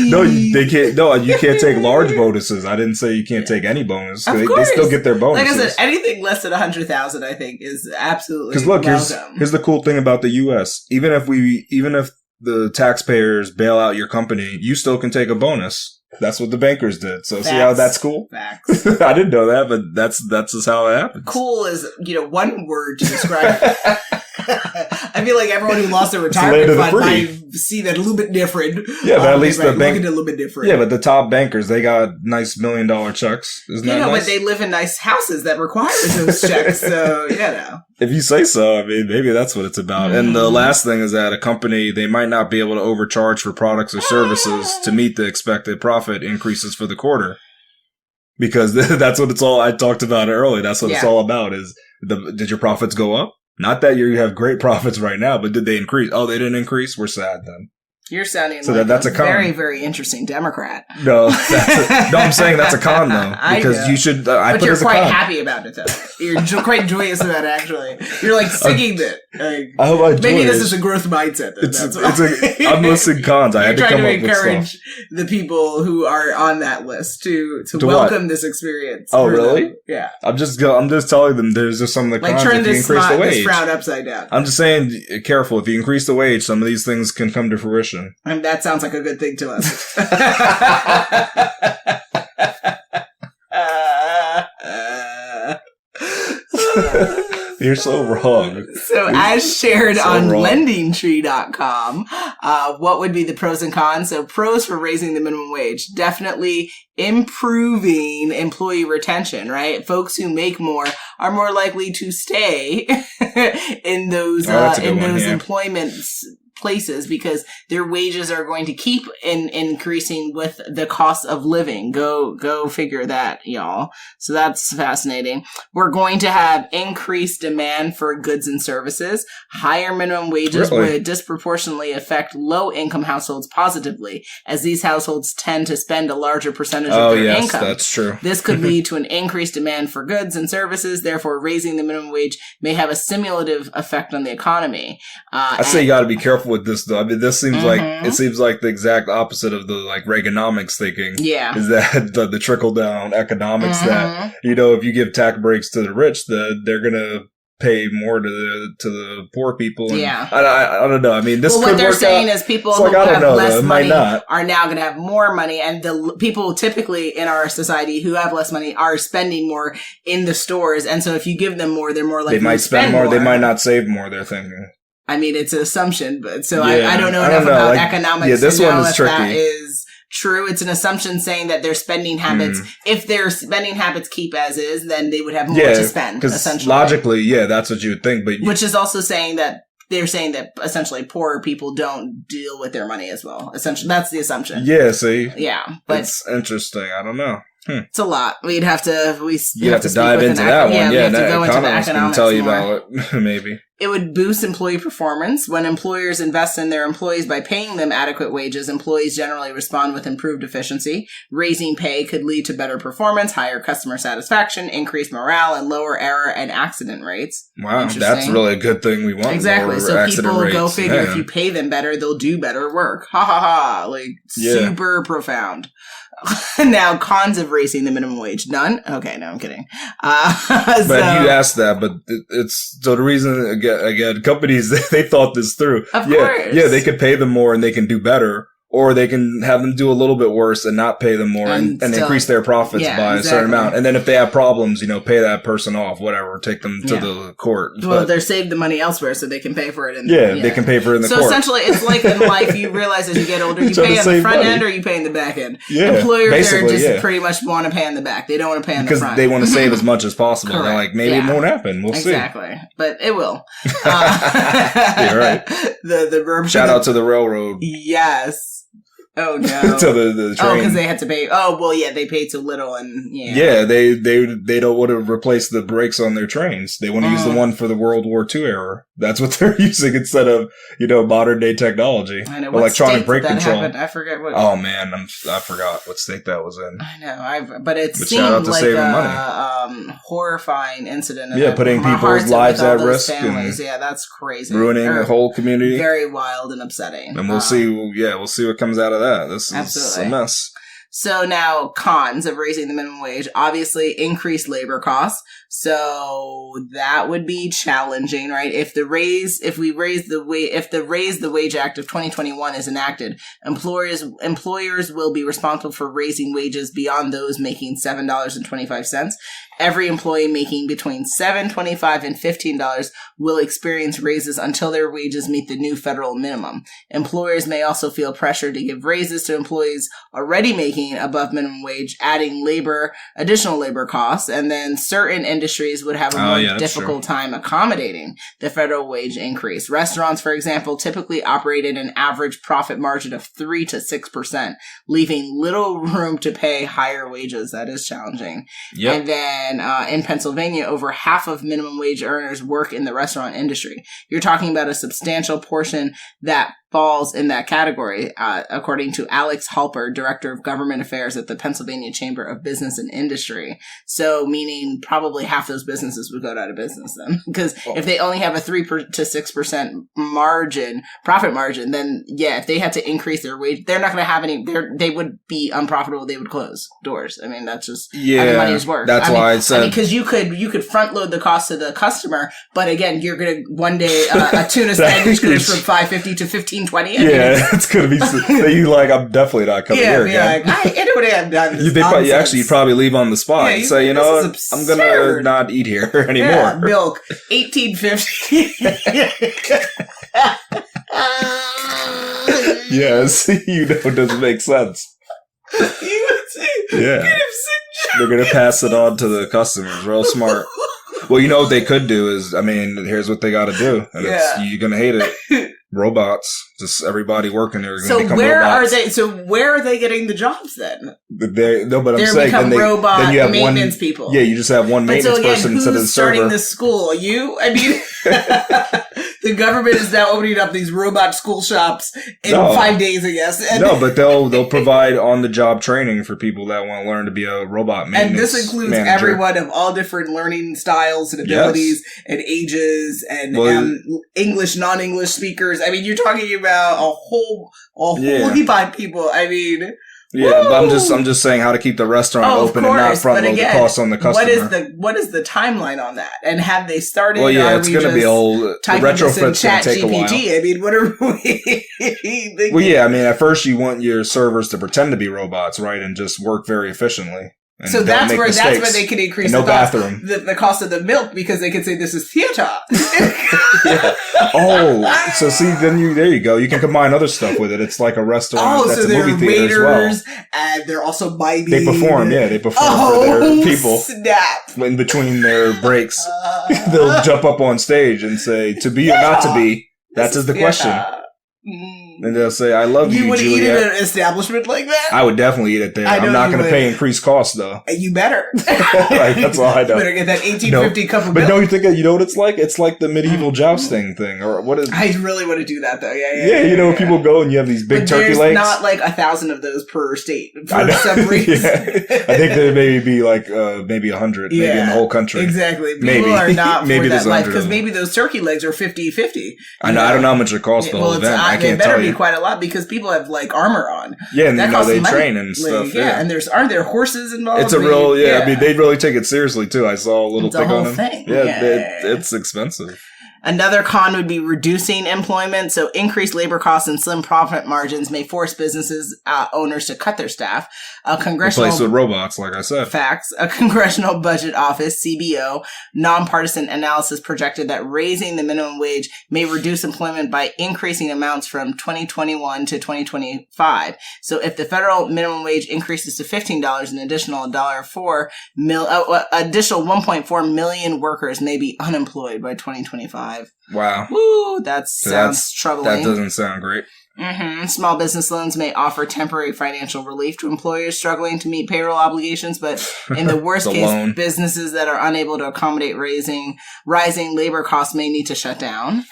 No, they can't. No, you can't take large bonuses. I didn't say you can't take any bonus. They still get their bonuses. Like I said, anything less than 100,000, I think, is absolutely because look, welcome. Here's the cool thing about the U.S. Even if the taxpayers bail out your company, you still can take a bonus. That's what the bankers did. So see how that's cool? Facts. I didn't know that, but that's just how it happens. Cool is, one word to describe it. I feel like everyone who lost their retirement fund might see that a little bit different. Yeah, but at least the bank a little bit different. Yeah, but the top bankers, they got nice $1 million checks. Isn't that nice? But they live in nice houses that require those checks. So if you say so, I mean, maybe that's what it's about. And the last thing is that a company, they might not be able to overcharge for products or services to meet the expected profit increases for the quarter. Because that's what it's all, I talked about it earlier. That's what it's all about is, did your profits go up? Not that you have great profits right now, but did they increase? Oh, they didn't increase? We're sad then. You're sounding like that's a very, very interesting Democrat. No, I'm saying that's a con, though. Because you should... but you're quite happy about it, though. You're quite joyous about it, actually. You're like singing it. I hope I maybe this is a growth mindset. Then. I'm listing cons. I had to come up with stuff. You're trying to encourage the people who are on that list to welcome this experience. Oh, really? Them. Yeah. I'm just telling them there's just some of the cons if you increase the wage. This frown upside down. I'm just saying, careful. If you increase the wage, some of these things can come to fruition. And that sounds like a good thing to us. You're so wrong. So as shared on lendingtree.com, what would be the pros and cons? So pros for raising the minimum wage. Definitely improving employee retention, right? Folks who make more are more likely to stay in those employment places because their wages are going to keep increasing with the cost of living. Go figure that, y'all. So that's fascinating. We're going to have increased demand for goods and services. Higher minimum wages would disproportionately affect low-income households positively, as these households tend to spend a larger percentage of their income. That's true. This could lead to an increased demand for goods and services. Therefore, raising the minimum wage may have a stimulative effect on the economy. I say you got to be careful with this, though. I mean, this seems like the exact opposite of the like Reaganomics thinking. Yeah, is that the trickle down economics that if you give tax breaks to the rich, they're gonna pay more to the poor people. And I don't know. I mean, this could what they're work saying out. is people who have less money are now going to have more money, and the people typically in our society who have less money are spending more in the stores. And so if you give them more, they're more likely to spend more. They might not save more. They're thinking. I mean, it's an assumption, but so I don't know enough about economics. Yeah, this one is tricky. That is true. It's an assumption saying that their spending habits, if their spending habits keep as is, then they would have more to spend, essentially. Logically, that's what you would think. But which is also saying that they're saying that essentially poorer people don't deal with their money as well. Essentially, that's the assumption. Yeah, see? Yeah. But it's interesting. I don't know. It's a lot. You'd have to dive into that one. Yeah, we have to go into the economics economics can tell you more. about it, maybe. It would boost employee performance. When employers invest in their employees by paying them adequate wages, employees generally respond with improved efficiency. Raising pay could lead to better performance, higher customer satisfaction, increased morale, and lower error and accident rates. Wow, that's really a good thing we want. Exactly. So people go figure if you pay them better, they'll do better work. Ha ha ha. Like, super profound. Now, cons of raising the minimum wage. None? Okay, no, I'm kidding. But you asked that, but it's so the reason, again, companies, they thought this through. Of course. Yeah, they could pay them more and they can do better. Or they can have them do a little bit worse and not pay them more and increase their profits by a certain amount. And then if they have problems, pay that person off, whatever, take them to the court. Well, they're saved the money elsewhere so they can pay for it. They can pay for it in the court. So essentially, it's like in life, you realize as you get older, you pay on the front end or you pay in the back end. Yeah, employers are just pretty much want to pay on the back. They don't want to pay on the front. Because they want to save as much as possible. They're like, maybe it won't happen. We'll see. Exactly. But it will. You're right. The verb shout out to the railroad. Yes. Oh no! To the train. Oh, because they had to pay. Oh well, yeah, they paid so little, and they don't want to replace the brakes on their trains. They want to use the one for the World War II era. That's what they're using instead of modern day technology. I know. Electronic brake control. Happened? I forget what. Oh man, I forgot what state that was in. I know. But it seemed like a horrifying incident. Putting people's lives at risk. Families. Yeah, that's crazy. Ruining the whole community. Very wild and upsetting. And we'll see. We'll see what comes out of that. This is a mess. So now, cons of raising the minimum wage, obviously increased labor costs. So that would be challenging, right? If the Raise the Wage Act of 2021 is enacted, employers will be responsible for raising wages beyond those making $7.25. Every employee making between $7.25 and $15 will experience raises until their wages meet the new federal minimum. Employers may also feel pressure to give raises to employees already making above minimum wage, adding additional labor costs, and then certain industries would have a more difficult time accommodating the federal wage increase. Restaurants, for example, typically operate at an average profit margin of 3 to 6%, leaving little room to pay higher wages. That is challenging. Yep. And then in Pennsylvania, over half of minimum wage earners work in the restaurant industry. You're talking about a substantial portion that falls in that category, according to Alex Halper, Director of Government Affairs at the Pennsylvania Chamber of Business and Industry. So, meaning probably half those businesses would go out of business then. Because if they only have a 3 to 6% profit margin, then if they had to increase their wage, they're not going to have any, they would be unprofitable. They would close doors. I mean, that's just how the money's work. That's why I said. Because you could front load the cost to the customer, but again, you're going to one day, a tuna sandwich goes from $5.50 to $15.20. It's gonna be. I'm definitely not coming here again. It would have done. You'd probably leave on the spot and say, I'm gonna not eat here anymore. Yeah, milk, $18.50. Yes, it doesn't make sense. They're gonna pass it on to the customers. Real smart. Well, what they could do is, here's what they got to do, and you're gonna hate it. Robots. Just everybody working there. So where are they? So where are they getting the jobs then? But I'm saying become robot then you have maintenance people. Yeah, you just have one maintenance person instead of the server. Starting the school? You? I mean, the government is now opening up these robot school shops in 5 days, I guess. And but they'll provide on the job training for people that want to learn to be a robot maintenance. And this includes everyone of all different learning styles and abilities and ages and English, non-English speakers. I mean, you're talking about a whole heap of people. I mean, but I'm just saying how to keep the restaurant open and not front load the costs on the customer. What is the timeline on that? And have they started? Well, yeah, it's going to be the retrofit's going to take a while. I mean, what are we thinking? Well, yeah, I mean, at first you want your servers to pretend to be robots, right, and just work very efficiently. So that's where they can increase the cost of the milk, because they can say this is theater. So see, then there you go. You can combine other stuff with it. It's like a restaurant that's a movie theater as well. And they're also mighty. They perform for their people. Snap. In between their breaks, they'll jump up on stage and say, "To be or not to be?" That is the question. And they'll say, "I love you, You would Juliet." eat at an establishment like that? I would definitely eat it there. I'm not going to pay increased costs, though. You better. That's all I know. You better get that 1850 cup of milk. But no, you think you know what it's like? It's like the medieval jousting thing, or what is? I really want to do that though. Yeah. People go and you have these big turkey legs. There's not like 1,000 of those per state for some reason. I think there may be like maybe 100, maybe in the whole country. Exactly. People are not maybe for that life, because them. maybe those turkey legs are 50-50. I know. I don't know how much it costs the whole event. I can't tell you. Be quite a lot, because people have like armor on. Yeah, and they train and stuff. And aren't there horses involved? It's a real I mean, they really take it seriously too. I saw a little thing on them. Thing. It's expensive. Another con would be reducing employment. So increased labor costs and slim profit margins may force businesses owners to cut their staff. Replaced with robots, like I said. Facts. A Congressional Budget Office, CBO, nonpartisan analysis projected that raising the minimum wage may reduce employment by increasing amounts from 2021 to 2025. So if the federal minimum wage increases to $15, an additional additional 1.4 million workers may be unemployed by 2025. Wow. Woo, sounds troubling. That doesn't sound great. Mm-hmm. Small business loans may offer temporary financial relief to employers struggling to meet payroll obligations, but in the worst case, businesses that are unable to accommodate rising labor costs may need to shut down.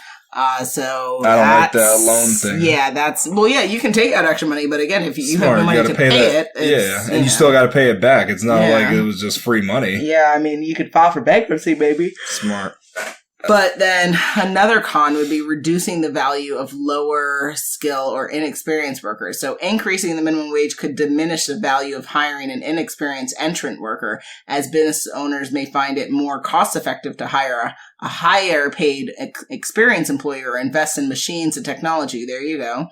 So I don't like that loan thing. Yeah, you can take out extra money, but again, if you have no money to pay it, and you still got to pay it back. It's not like it was just free money. Yeah, I mean, you could file for bankruptcy, baby. Smart. But then another con would be reducing the value of lower skill or inexperienced workers. So increasing the minimum wage could diminish the value of hiring an inexperienced entrant worker, as business owners may find it more cost effective to hire a higher paid experienced employee or invest in machines and technology. There you go.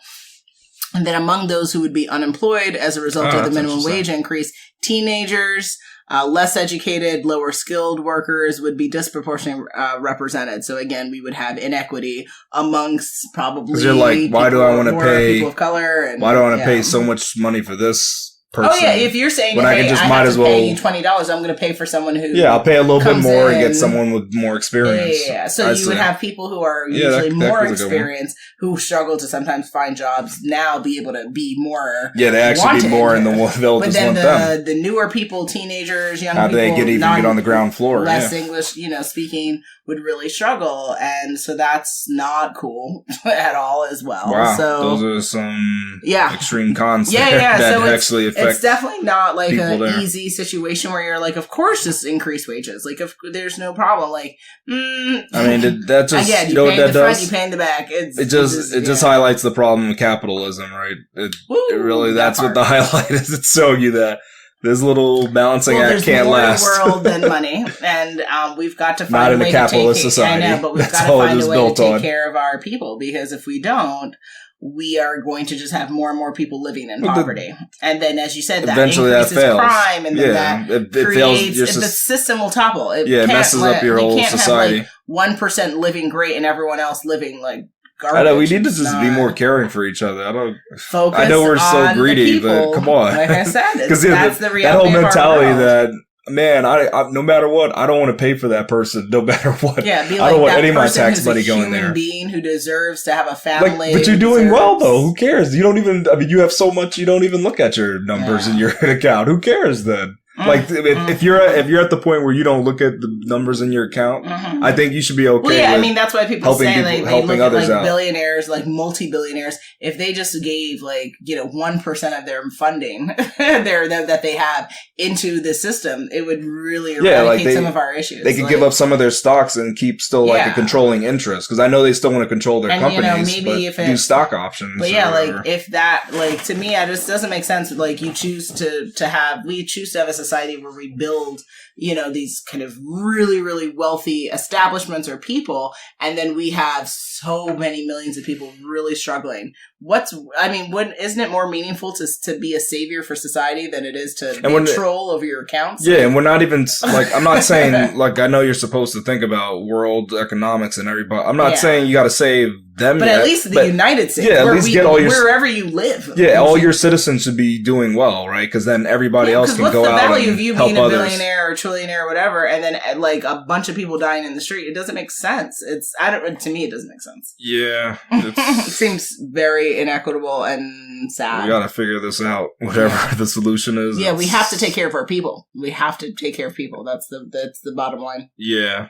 And then among those who would be unemployed as a result of the minimum wage increase, teenagers, less educated, lower skilled workers would be disproportionately represented. So again, we would have inequity amongst probably. Because you're like, why do I want to pay people of color? And, why do I want to pay so much money for this person? Oh yeah, if you're saying, when I can just might as well pay you $20, I'm going to pay for someone who I'll pay a little bit more and get someone with more experience. Yeah. So you would have people who are usually more experienced who struggle to sometimes find jobs now be able to be more. Yeah, they actually be more in the they'll but just then want them. The newer people, teenagers, young how people, they get on the ground floor, less English, speaking, would really struggle, and so that's not cool at all as well. Wow, so those are some extreme cons. That so actually affect. It's definitely not like an easy situation where you're like, of course, just increase wages. Like, if there's no problem. Like, I mean, that just again, you know what that does? You pay in the back. It just highlights the problem of capitalism, right? It really that's what the highlight is. It's showing you that this little balancing act can't last. There's more in the world than money, and we've got to find a way to capitalist society. I know, but we've got to find a way to take care of our people, because if we don't, we are going to just have more and more people living in poverty. And then, as you said, that eventually increases that fails. crime, and then that it creates fails, the system will topple. It messes up your whole society. Have, 1% living great and everyone else living like garbage. I know, we need to just be more caring for each other. I know we're so greedy, but come on. Like I said, that's the reality. That whole mentality that man, I no matter what, I don't want to pay for that person. No matter what, Yeah, be like I don't want that any of my person tax who's money a going human there. being who deserves to have a family. But you're doing deserves- well though. Who cares? You don't even. I mean, you have so much. You don't even look at your numbers in your account. Who cares then? Like if you're at the point where you don't look at the numbers in your account, I think you should be okay. Well, yeah, with I mean that's why people say like they helping look at others like out. billionaires, like multi-billionaires. If they just gave like 1% of their funding that they have into the system, it would really eradicate some of our issues. They could give up some of their stocks and keep still like a controlling interest because I know they still want to control their companies, maybe but do stock options. But yeah, like if that, like to me, it just doesn't make sense. Like we choose to have a society where we build, these kind of really, really wealthy establishments or people, and then we have so many millions of people really struggling. Isn't it more meaningful to be a savior for society than it is to control over your accounts? Yeah, and we're not even, like, I'm not saying, like, I know you're supposed to think about world economics and everybody. I'm not saying you got to save them but yet, at least the United States, at least get all your, wherever you live. Yeah, all your citizens should be doing well, right? Because then everybody else can go out and help others. What's the value of you being a billionaire or trillionaire or whatever, and then like a bunch of people dying in the street? It doesn't make sense. To me, it doesn't make sense. Yeah. It seems very inequitable and sad. We gotta figure this out, whatever the solution is. Yeah, we have to take care of our people. We have to take care of people. That's the bottom line. Yeah.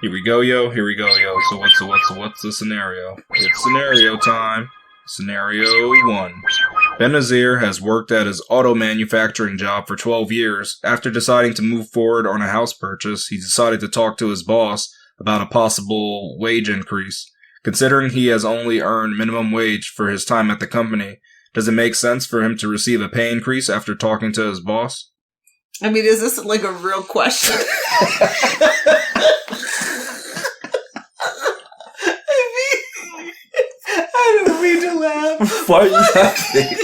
Here we go, yo. So what's the scenario? It's scenario time. Scenario 1. Benazir has worked at his auto manufacturing job for 12 years. After deciding to move forward on a house purchase, he decided to talk to his boss about a possible wage increase. Considering he has only earned minimum wage for his time at the company, does it make sense for him to receive a pay increase after talking to his boss? I mean, is this like a real question? I don't mean to laugh. Why are you laughing?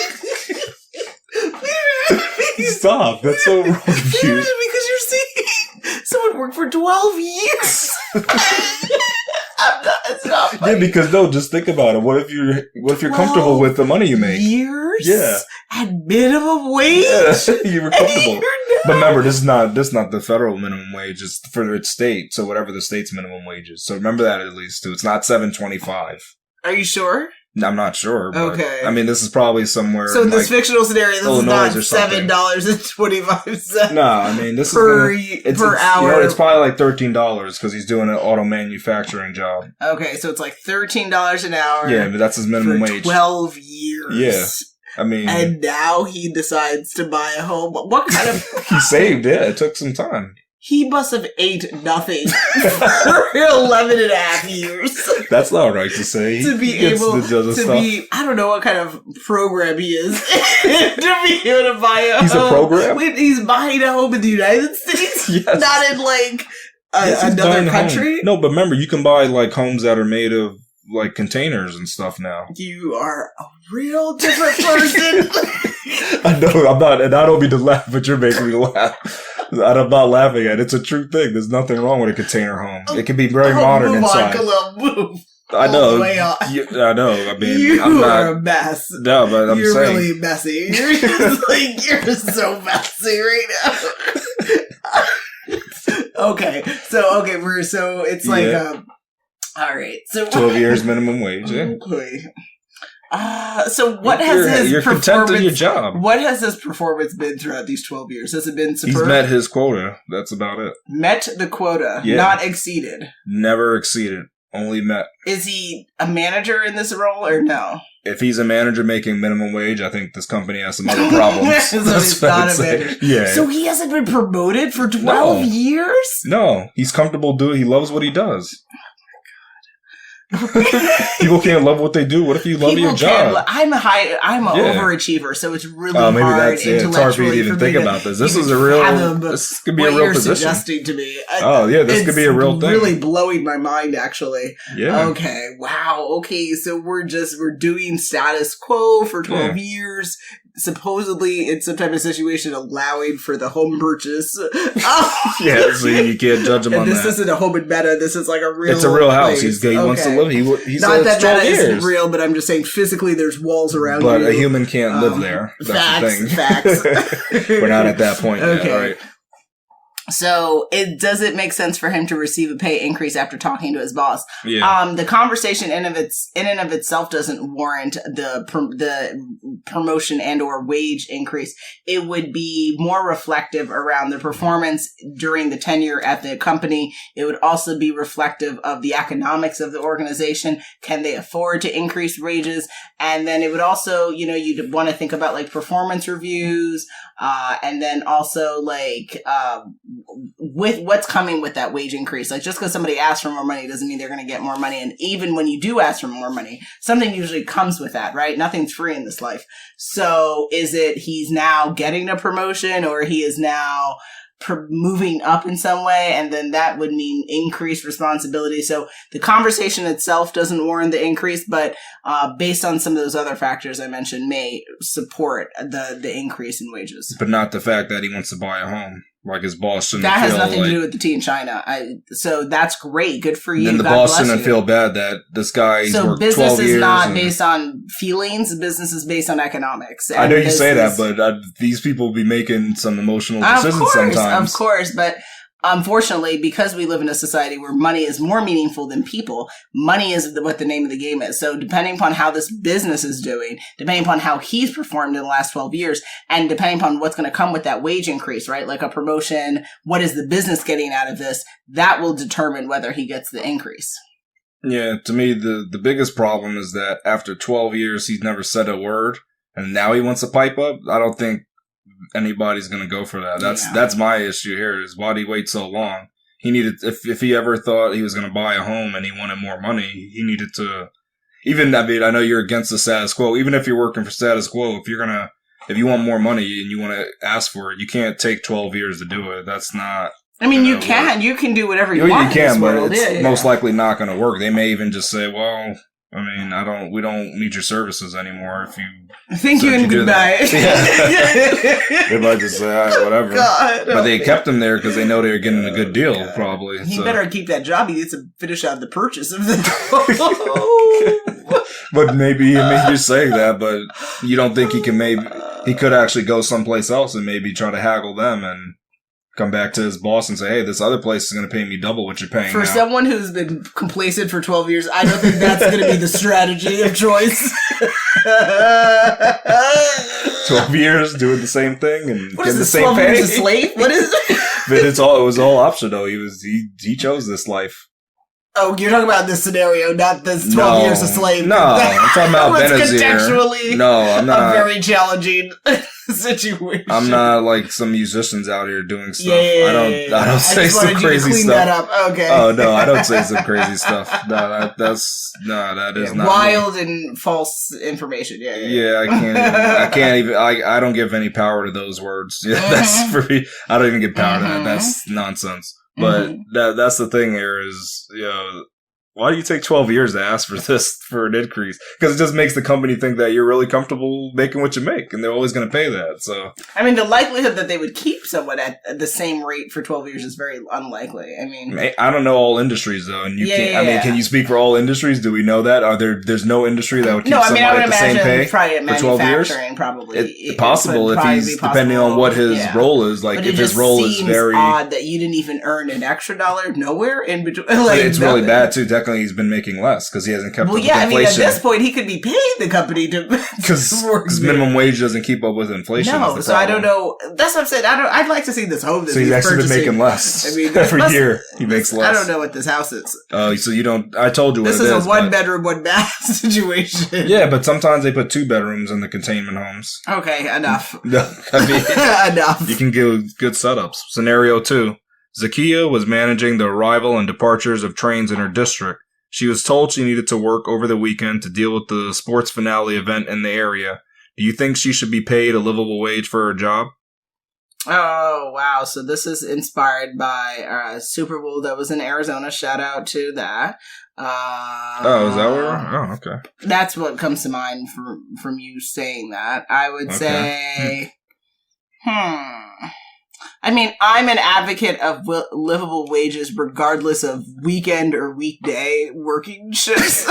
Stop. That's so wrong. Because you're seeing someone work for 12 years. It's not funny. Yeah, because just think about it. What if you're comfortable with the money you make? Years? Yeah. At minimum wage? Yeah, you were comfortable. But remember, this is not the federal minimum wage. It's for its state. So whatever the state's minimum wage is. So remember that at least too. It's not $7.25. Are you sure? I'm not sure. But, okay. I mean, this is probably somewhere. So in this fictional scenario, this Illinois is not $7.25. No, I mean this per hour. It's probably like $13 because he's doing an auto manufacturing job. Okay, so it's like $13 an hour. Yeah, but that's his minimum for wage. 12 years. Yeah. I mean, and now he decides to buy a home. What kind of? He saved. Yeah, it took some time. He must have ate nothing for 11 and a half years. That's not right to say. To be able to be, I don't know what kind of program he is, to be able to buy a home. He's a program? He's buying a home in the United States? Yes. Not in like another country? No, but remember, you can buy like homes that are made of like containers and stuff now. You are a real different person. I know, I'm not, and I don't mean to laugh, but you're making me laugh. I'm not laughing at it. It's a true thing. There's nothing wrong with a container home. It can be very modern inside. Move. I know. I know. I mean, you are a mess. No, but you're saying. You're really messy. You're just like, you're just so messy right now. Okay. So it's like, all right. So 12 years minimum wage. Yeah. Okay. So what has his performance? Content in your job. What has his performance been throughout these 12 years? Has it been superb? He's met his quota. That's about it. Met the quota, not exceeded. Never exceeded. Only met. Is he a manager in this role or no? If he's a manager making minimum wage, I think this company has some other problems. So he's not a manager. Yeah. So he hasn't been promoted for 12 years? No. He's comfortable doing. He loves what he does. People can't love what they do. What if you love your job? I'm an overachiever, so it's really hard intellectually. It's hard for you to even think about this. This is a real. This could be a real position. Suggesting to me. This could be a real thing. Really blowing my mind, actually. Yeah. Okay. Wow. Okay. So we're doing status quo for 12 years. supposedly in some type of situation allowing for the home purchase. Yeah, so you can't judge him on this that. This isn't a home in Meta. This is like a real. It's a real house. Place. He wants to live. He's not that Meta 12 years. isn't real, but I'm just saying physically there's walls around but you. But a human can't live there. That's the thing. Facts. We're not at that point yet. All right. So does it make sense for him to receive a pay increase after talking to his boss? Yeah. The conversation in and of itself doesn't warrant the promotion and or wage increase. It would be more reflective around the performance during the tenure at the company. It would also be reflective of the economics of the organization. Can they afford to increase wages? And then it would also, you'd want to think about like performance reviews, and then also like, with what's coming with that wage increase. Like just because somebody asks for more money doesn't mean they're going to get more money. And even when you do ask for more money, something usually comes with that, right? Nothing's free in this life. So is it he's now getting a promotion or he is now moving up in some way, and then that would mean increased responsibility. So the conversation itself doesn't warrant the increase, but based on some of those other factors I mentioned may support the increase in wages. But not the fact that he wants to buy a home. Like his boss shouldn't that has feel nothing like, to do with the tea in China. So that's great. Good for you. Then the God boss bless shouldn't you. feel bad that this guy worked 12 years. So business is not based on feelings. Business is based on economics. I know you say that, but these people be making some emotional decisions sometimes. Of course, but unfortunately, because we live in a society where money is more meaningful than people, money is what the name of the game is. So depending upon how this business is doing, depending upon how he's performed in the last 12 years, and depending upon what's going to come with that wage increase, right? Like a promotion, what is the business getting out of this? That will determine whether he gets the increase. Yeah, to me, the biggest problem is that after 12 years, he's never said a word, and now he wants to pipe up. I don't think anybody's going to go for that. That's my issue here is why did he wait so long? He needed, if he ever thought he was going to buy a home and he wanted more money, he needed to, I know you're against the status quo. Even if you're working for status quo, if you want more money and you want to ask for it, you can't take 12 years to do it. That's not. I mean, you can do whatever you want. You can, but it's most likely not going to work. They may even just say, well, I mean, we don't need your services anymore if you. Thank you and goodbye. They might just say, all right, whatever. God, but they kept him there because they know they were getting a good deal, probably. He better keep that job. He needs to finish out the purchase of the. But maybe you're saying that, but you don't think he could actually go someplace else and maybe try to haggle them and come back to his boss and say, hey, this other place is going to pay me double what you're paying for now. Someone who's been complacent for 12 years, I don't think that's going to be the strategy of choice. 12 years doing the same thing and what getting is the this, same pay. 12 years a slave? What is it? But it was all optional. He chose this life. Oh, you're talking about this scenario, not this 12 years a slave. No, I'm talking about Benazir. Contextually, no, I'm not. A very challenging situation. I'm not like some musicians out here doing stuff. Yeah, I don't say some crazy stuff. That up. Okay. Oh no, I don't say some crazy stuff. No, that is not wild me. And false information. Yeah, I can't even. I don't give any power to those words. Yeah, that's for me. I don't even give power to that. That's nonsense. But that's the thing here is, why do you take 12 years to ask for an increase? Because it just makes the company think that you're really comfortable making what you make, and they're always going to pay that. So, I mean, the likelihood that they would keep someone at the same rate for 12 years is very unlikely. I mean, I don't know all industries though, and I mean, can you speak for all industries? Do we know that? There's no industry that would keep somebody at the same pay for 12 years? Probably, it's possible if he's depending on what his role is. Like if his role is very odd that you didn't even earn an extra $1 nowhere in between. Like, it's really bad too. Technically, he's been making less because he hasn't kept up with inflation. I mean, at this point, he could be paying the company to because minimum wage doesn't keep up with inflation. No, so I don't know. That's what I'm saying. I'd like to see this home. That so he's actually been making less. I mean, every year he makes less. I don't know what this house is. Oh, so you don't? I told you what this it is. This is a 1-bedroom, 1-bath situation. Yeah, but sometimes they put 2 bedrooms in the containment homes. Okay, enough. No, I mean, enough. You can give good setups. Scenario 2. Zakia was managing the arrival and departures of trains in her district. She was told she needed to work over the weekend to deal with the sports finale event in the area. Do you think she should be paid a livable wage for her job? Oh, wow. So this is inspired by Super Bowl that was in Arizona. Shout out to that. Is that where? Oh, okay. That's what comes to mind from you saying that. I would say, I mean, I'm an advocate of livable wages regardless of weekend or weekday working shifts.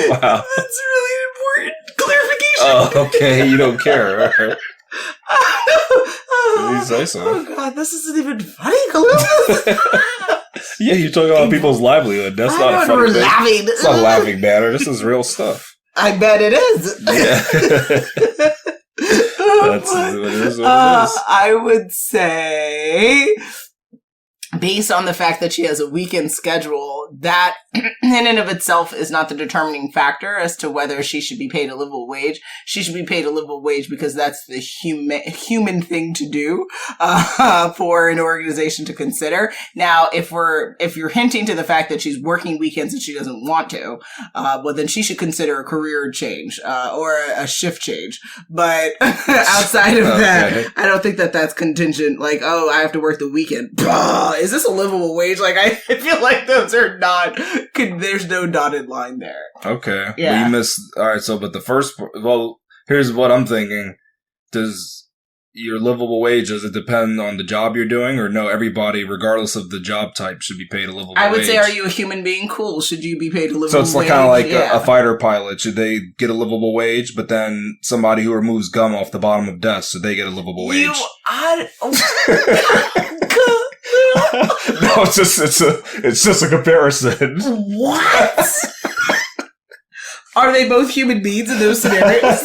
Wow. That's really important clarification. Oh, okay. You don't care. All right. You say so. Oh, God. This isn't even funny, Columbus. Yeah, you're talking about people's livelihood. That's not a funny thing. Laughing. It's not a laughing matter. This is real stuff. I bet it is. Yeah. That's what it is. I would say, based on the fact that she has a weekend schedule, that in and of itself is not the determining factor as to whether she should be paid a livable wage. She should be paid a livable wage because that's the human thing to do for an organization to consider. Now, if you're hinting to the fact that she's working weekends and she doesn't want to, well, then she should consider a career change or a shift change. But outside of that, I don't think that that's contingent. Like, oh, I have to work the weekend. Is this a livable wage? Like, I feel like those are not. There's no dotted line there. Okay. Yeah. Well, you missed. All right. So, but the first. Well, here's what I'm thinking. Does your livable wage, does it depend on the job you're doing, or no? Everybody, regardless of the job type, should be paid a livable wage. I would say, are you a human being? Cool. Should you be paid a livable wage? So it's like, kind of like a fighter pilot. Should they get a livable wage? But then somebody who removes gum off the bottom of desks, should they get a livable wage? No, it's just a comparison. What? Are they both human beings in those scenarios?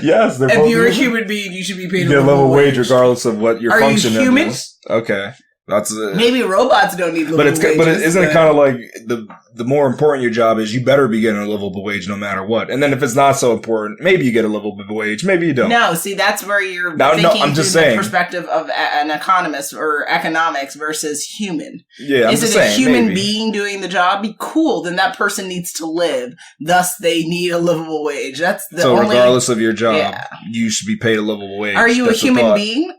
Yes, they're both. If you're a human being, you should be paid a livable wage regardless of what your function is. Are you human? Okay. That's maybe robots don't need livable wages. But isn't it kind of like the more important your job is, you better be getting a livable wage no matter what. And then if it's not so important, maybe you get a livable wage, maybe you don't. No, see, that's where you're thinking I'm just through saying. The perspective of an economist or economics versus human. Yeah, I'm is just it saying, a human maybe. being doing the job? Be cool. Then that person needs to live. Thus, they need a livable wage. That's the only. So regardless of your job, you should be paid a livable wage. Are you a human being?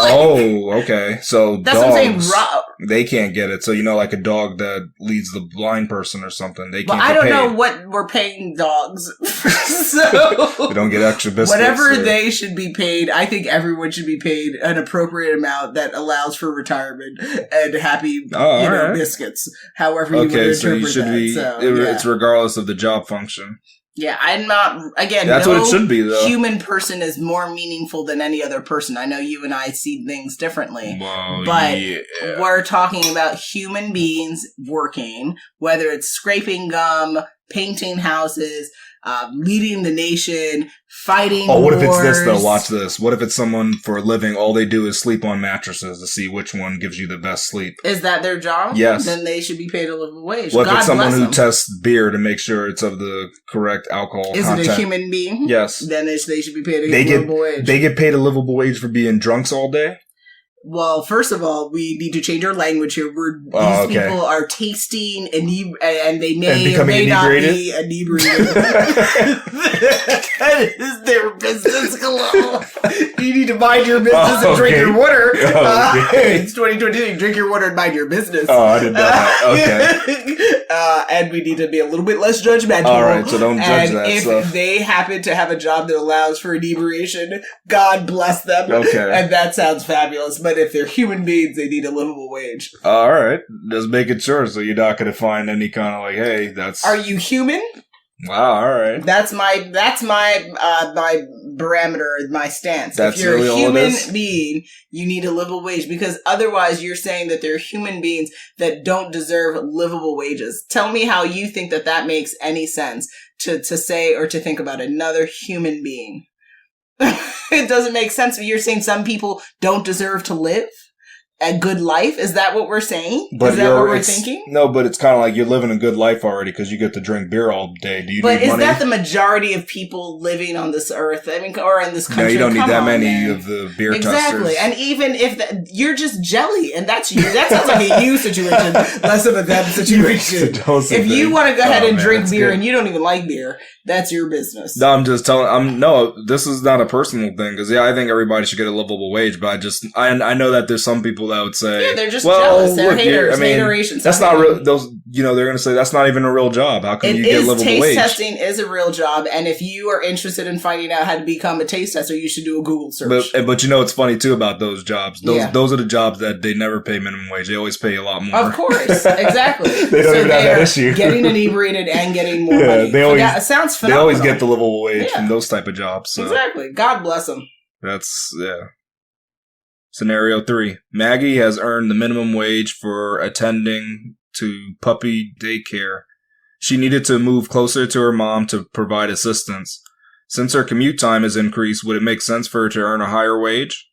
Oh, okay. So that's dogs, what I'm saying. They can't get it. So, like a dog that leads the blind person or something, they can't I get don't paid. know what we're paying dogs. So they don't get extra biscuits. Whatever they should be paid, I think everyone should be paid an appropriate amount that allows for retirement and happy biscuits. However you would interpret that. It's regardless of the job function. Yeah, I'm not, again, that's what it should be, though. Human person is more meaningful than any other person. I know you and I see things differently, but we're talking about human beings working, whether it's scraping gum, painting houses, leading the nation, fighting wars. What if it's this, though? Watch this. What if it's someone for a living, all they do is sleep on mattresses to see which one gives you the best sleep? Is that their job? Yes. Then they should be paid a livable wage. What if it's someone who tests beer to make sure it's of the correct alcohol content? Is it a human being? Yes. Then they should be paid a livable wage. They get paid a livable wage for being drunks all day? Well, first of all, we need to change our language here. These people are tasting and they may or may not be inebriated. That is their business, Hello. You need to mind your business and drink your water. It's 2022. Drink your water and mind your business. Oh, I didn't know that. Okay. And we need to be a little bit less judgmental. All right, so don't judge that. If they happen to have a job that allows for inebriation, God bless them. Okay. And that sounds fabulous. But if they're human beings, they need a livable wage. All right. Just making sure so you're not going to find any kind of like, hey, that's... Are you human? Wow, all right. That's my my parameter, my stance. That's if you're really a human all it is? being, you need a livable wage, because otherwise you're saying that they're human beings that don't deserve livable wages. Tell me how you think that makes any sense to say or to think about another human being. It doesn't make sense. You're saying some people don't deserve to live? a good life? Is that what we're saying? But is that what we're thinking? No, but it's kind of like you're living a good life already because you get to drink beer all day. Do you need money? But is that the majority of people living on this earth? I mean, or in this country? No, you don't need that many man. of the beer exactly. testers. And even if you're just jelly, and that's you. That sounds like a you situation, less of a them situation. If you want to go ahead and drink beer and you don't even like beer, that's your business. No, I'm just telling. This is not a personal thing because I think everybody should get a livable wage. But I know that there's some people that would say, they're just jealous. They're haters. Haterations. That's not real. Those, they're going to say that's not even a real job. How can you get a livable wage? Taste testing is a real job, and if you are interested in finding out how to become a taste tester, you should do a Google search. But it's funny too about those jobs. Those are the jobs that they never pay minimum wage. They always pay a lot more. Of course, exactly. They don't even have that issue. Getting inebriated and getting more money. It sounds phenomenal. They always get the livable wage from those type of jobs. So. Exactly. God bless them. That's Scenario 3. Maggie has earned the minimum wage for attending to puppy daycare. She needed to move closer to her mom to provide assistance. Since her commute time has increased, would it make sense for her to earn a higher wage?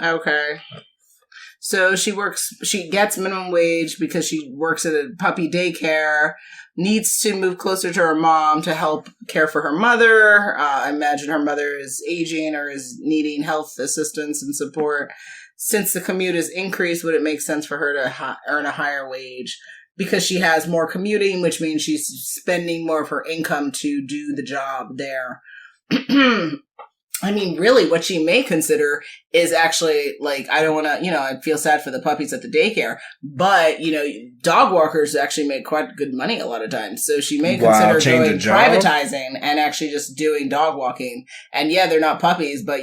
Okay. So she gets minimum wage because she works at a puppy daycare, needs to move closer to her mom to help care for her mother. I imagine her mother is aging or is needing health assistance and support. Since the commute is increased, would it make sense for her to earn a higher wage? Because she has more commuting, which means she's spending more of her income to do the job there. I mean, really, what she may consider is actually, like, I don't want to, I feel sad for the puppies at the daycare, but, dog walkers actually make quite good money a lot of times. So she may consider going privatizing and actually just doing dog walking. And yeah, they're not puppies, but,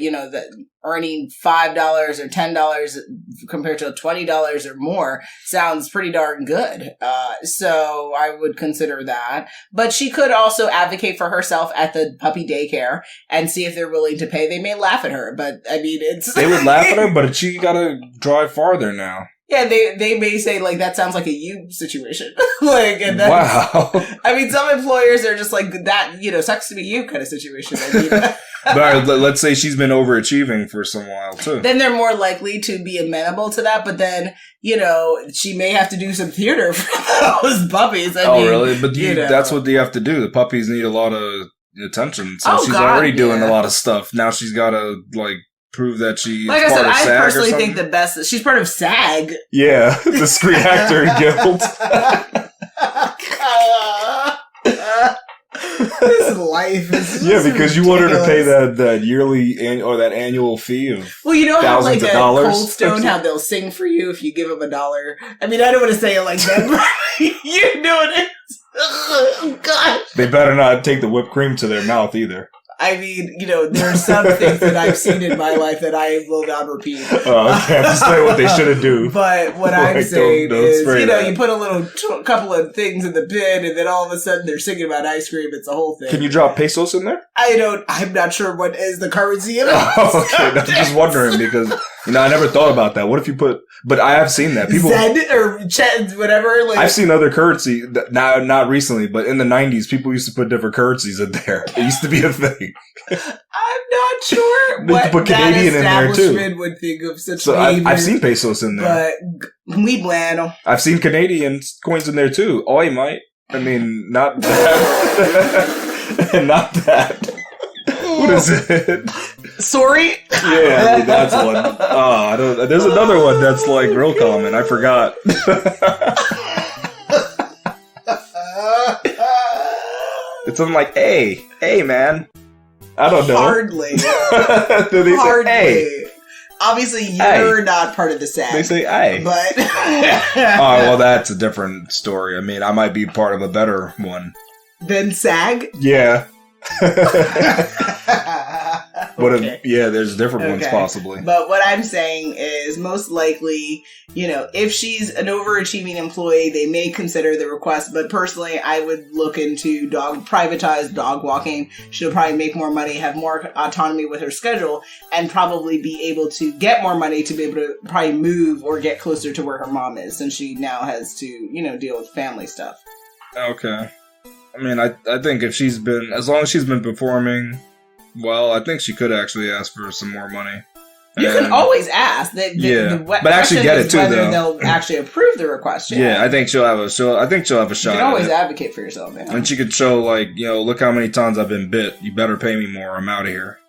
earning $5 or $10 compared to $20 or more sounds pretty darn good. So I would consider that. But she could also advocate for herself at the puppy daycare and see if they're willing to pay. They may laugh at her, but I mean, they would laugh at her, but she gotta drive farther now. Yeah, they may say, like, that sounds like a you situation. And wow. I mean, some employers are just like that, sucks to be you kind of situation. I mean, but let's say she's been overachieving for some while, too. Then they're more likely to be amenable to that, but then, she may have to do some theater for those puppies. I mean, really? But that's what you have to do. The puppies need a lot of attention. So she's already doing a lot of stuff. Now she's got to, prove that she's like part I said, of SAG. I personally think the best she's part of SAG. Yeah, the Screen Actor Guild. This life is because you want her to pay that yearly or that annual fee of how like at dollars. Cold Stone, how they'll sing for you if you give them $1. I mean, I don't want to say it like that, but you're doing it. Oh, God. They better not take the whipped cream to their mouth either. I mean, there are some things that I've seen in my life that I will not repeat. Oh, okay. I'm just saying what they shouldn't do. But what I'm saying is, you put a couple of things in the bin, and then all of a sudden they're singing about ice cream. It's a whole thing. Can you drop pesos in there? I'm not sure what is the currency of it. Oh, okay. I'm just wondering because, I never thought about that. What if you but I have seen that. People Zed or Chet, whatever. I've seen other currency, not recently, but in the 90s, people used to put different currencies in there. It used to be a thing. I'm not sure what put Canadian in there too. Would think of such. So I've seen pesos in there, but muy bueno. I've seen Canadian coins in there too. Oh, I might. I mean, not that. Not that. What is it? Sorry. Yeah, I mean, that's one. I don't. There's another one that's like real common. I forgot. It's something like, hey, man. I don't know. Hardly. Do they say, hey? Obviously, you're not part of the SAG. They say, hey. But. Oh, well, that's a different story. I mean, I might be part of a better one. Than SAG? Yeah. Okay. There's different ones possibly. But what I'm saying is most likely, if she's an overachieving employee, they may consider the request. But personally, I would look into privatized dog walking. She'll probably make more money, have more autonomy with her schedule, and probably be able to get more money to be able to probably move or get closer to where her mom is, since she now has to, deal with family stuff. Okay. I mean, I think if as long as she's been performing Well, I think she could actually ask for some more money. You can always ask. But actually get it too, whether though. They'll actually approve the request. Yeah, I think she'll have a shot. You can always advocate for yourself, man. And she could show, like, look how many times I've been bit. You better pay me more. I'm out of here.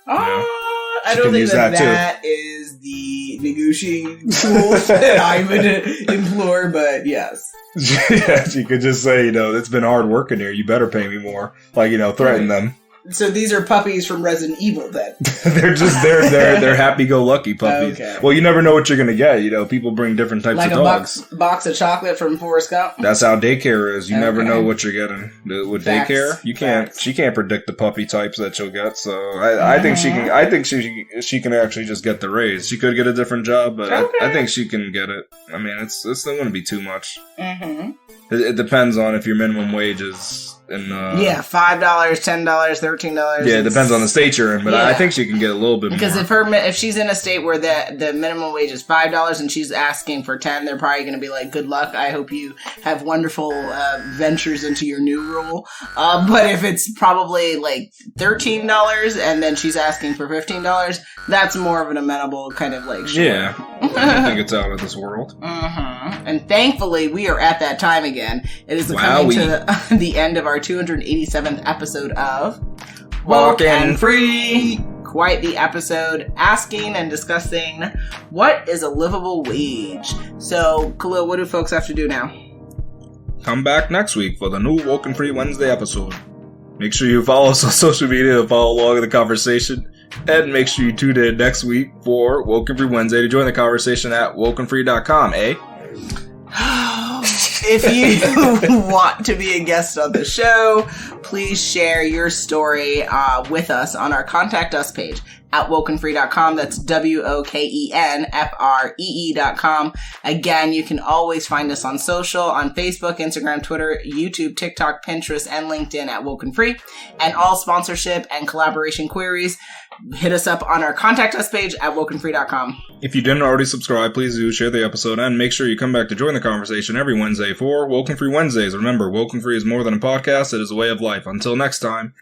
I don't think that is the negotiating tool that I would implore, but yes. Yeah, she could just say, it's been hard working here. You better pay me more. Like, threaten them. So these are puppies from Resident Evil, then? they're happy-go-lucky puppies. Okay. Well, you never know what you're going to get. People bring different types of dogs. Like a box of chocolate from Forrest Gump? That's how daycare is. You never know what you're getting. With daycare, you can't. She can't predict the puppy types that you'll get. So I think she can. I think she can actually just get the raise. She could get a different job, but I think she can get it. I mean, it's not going to be too much. Mm-hmm. It depends on if your minimum wage is. $5, $10, $13. Yeah, it depends on the state you're in, but I think she can get a little bit more. Because if she's in a state where the minimum wage is $5 and she's asking for $10, they're probably going to be like, "Good luck. I hope you have wonderful ventures into your new role." But if it's probably like $13 and then she's asking for $15, that's more of an amenable kind of like. Sure. Yeah, I think it's out of this world. Mm-hmm. And thankfully, we are at that time again. It is coming to the end of our 287th episode of WokeNFree. Quite the episode asking and discussing what is a livable wage. So, Khalil, what do folks have to do now? Come back next week for the new WokeNFree Wednesday episode. Make sure you follow us on social media to follow along in the conversation. And make sure you tune in next week for WokeNFree Wednesday to join the conversation at WokeNFree.com, eh? If you want to be a guest on the show, please share your story with us on our Contact Us page at WokeNFree.com. That's WokenFree.com. Again, you can always find us on social, on Facebook, Instagram, Twitter, YouTube, TikTok, Pinterest, and LinkedIn at WokenFree. And all sponsorship and collaboration queries, hit us up on our Contact Us page at WokenFree.com. If you didn't already subscribe, please do share the episode and make sure you come back to join the conversation every Wednesday for WokenFree Wednesdays. Remember, WokenFree is more than a podcast, it is a way of life. Until next time.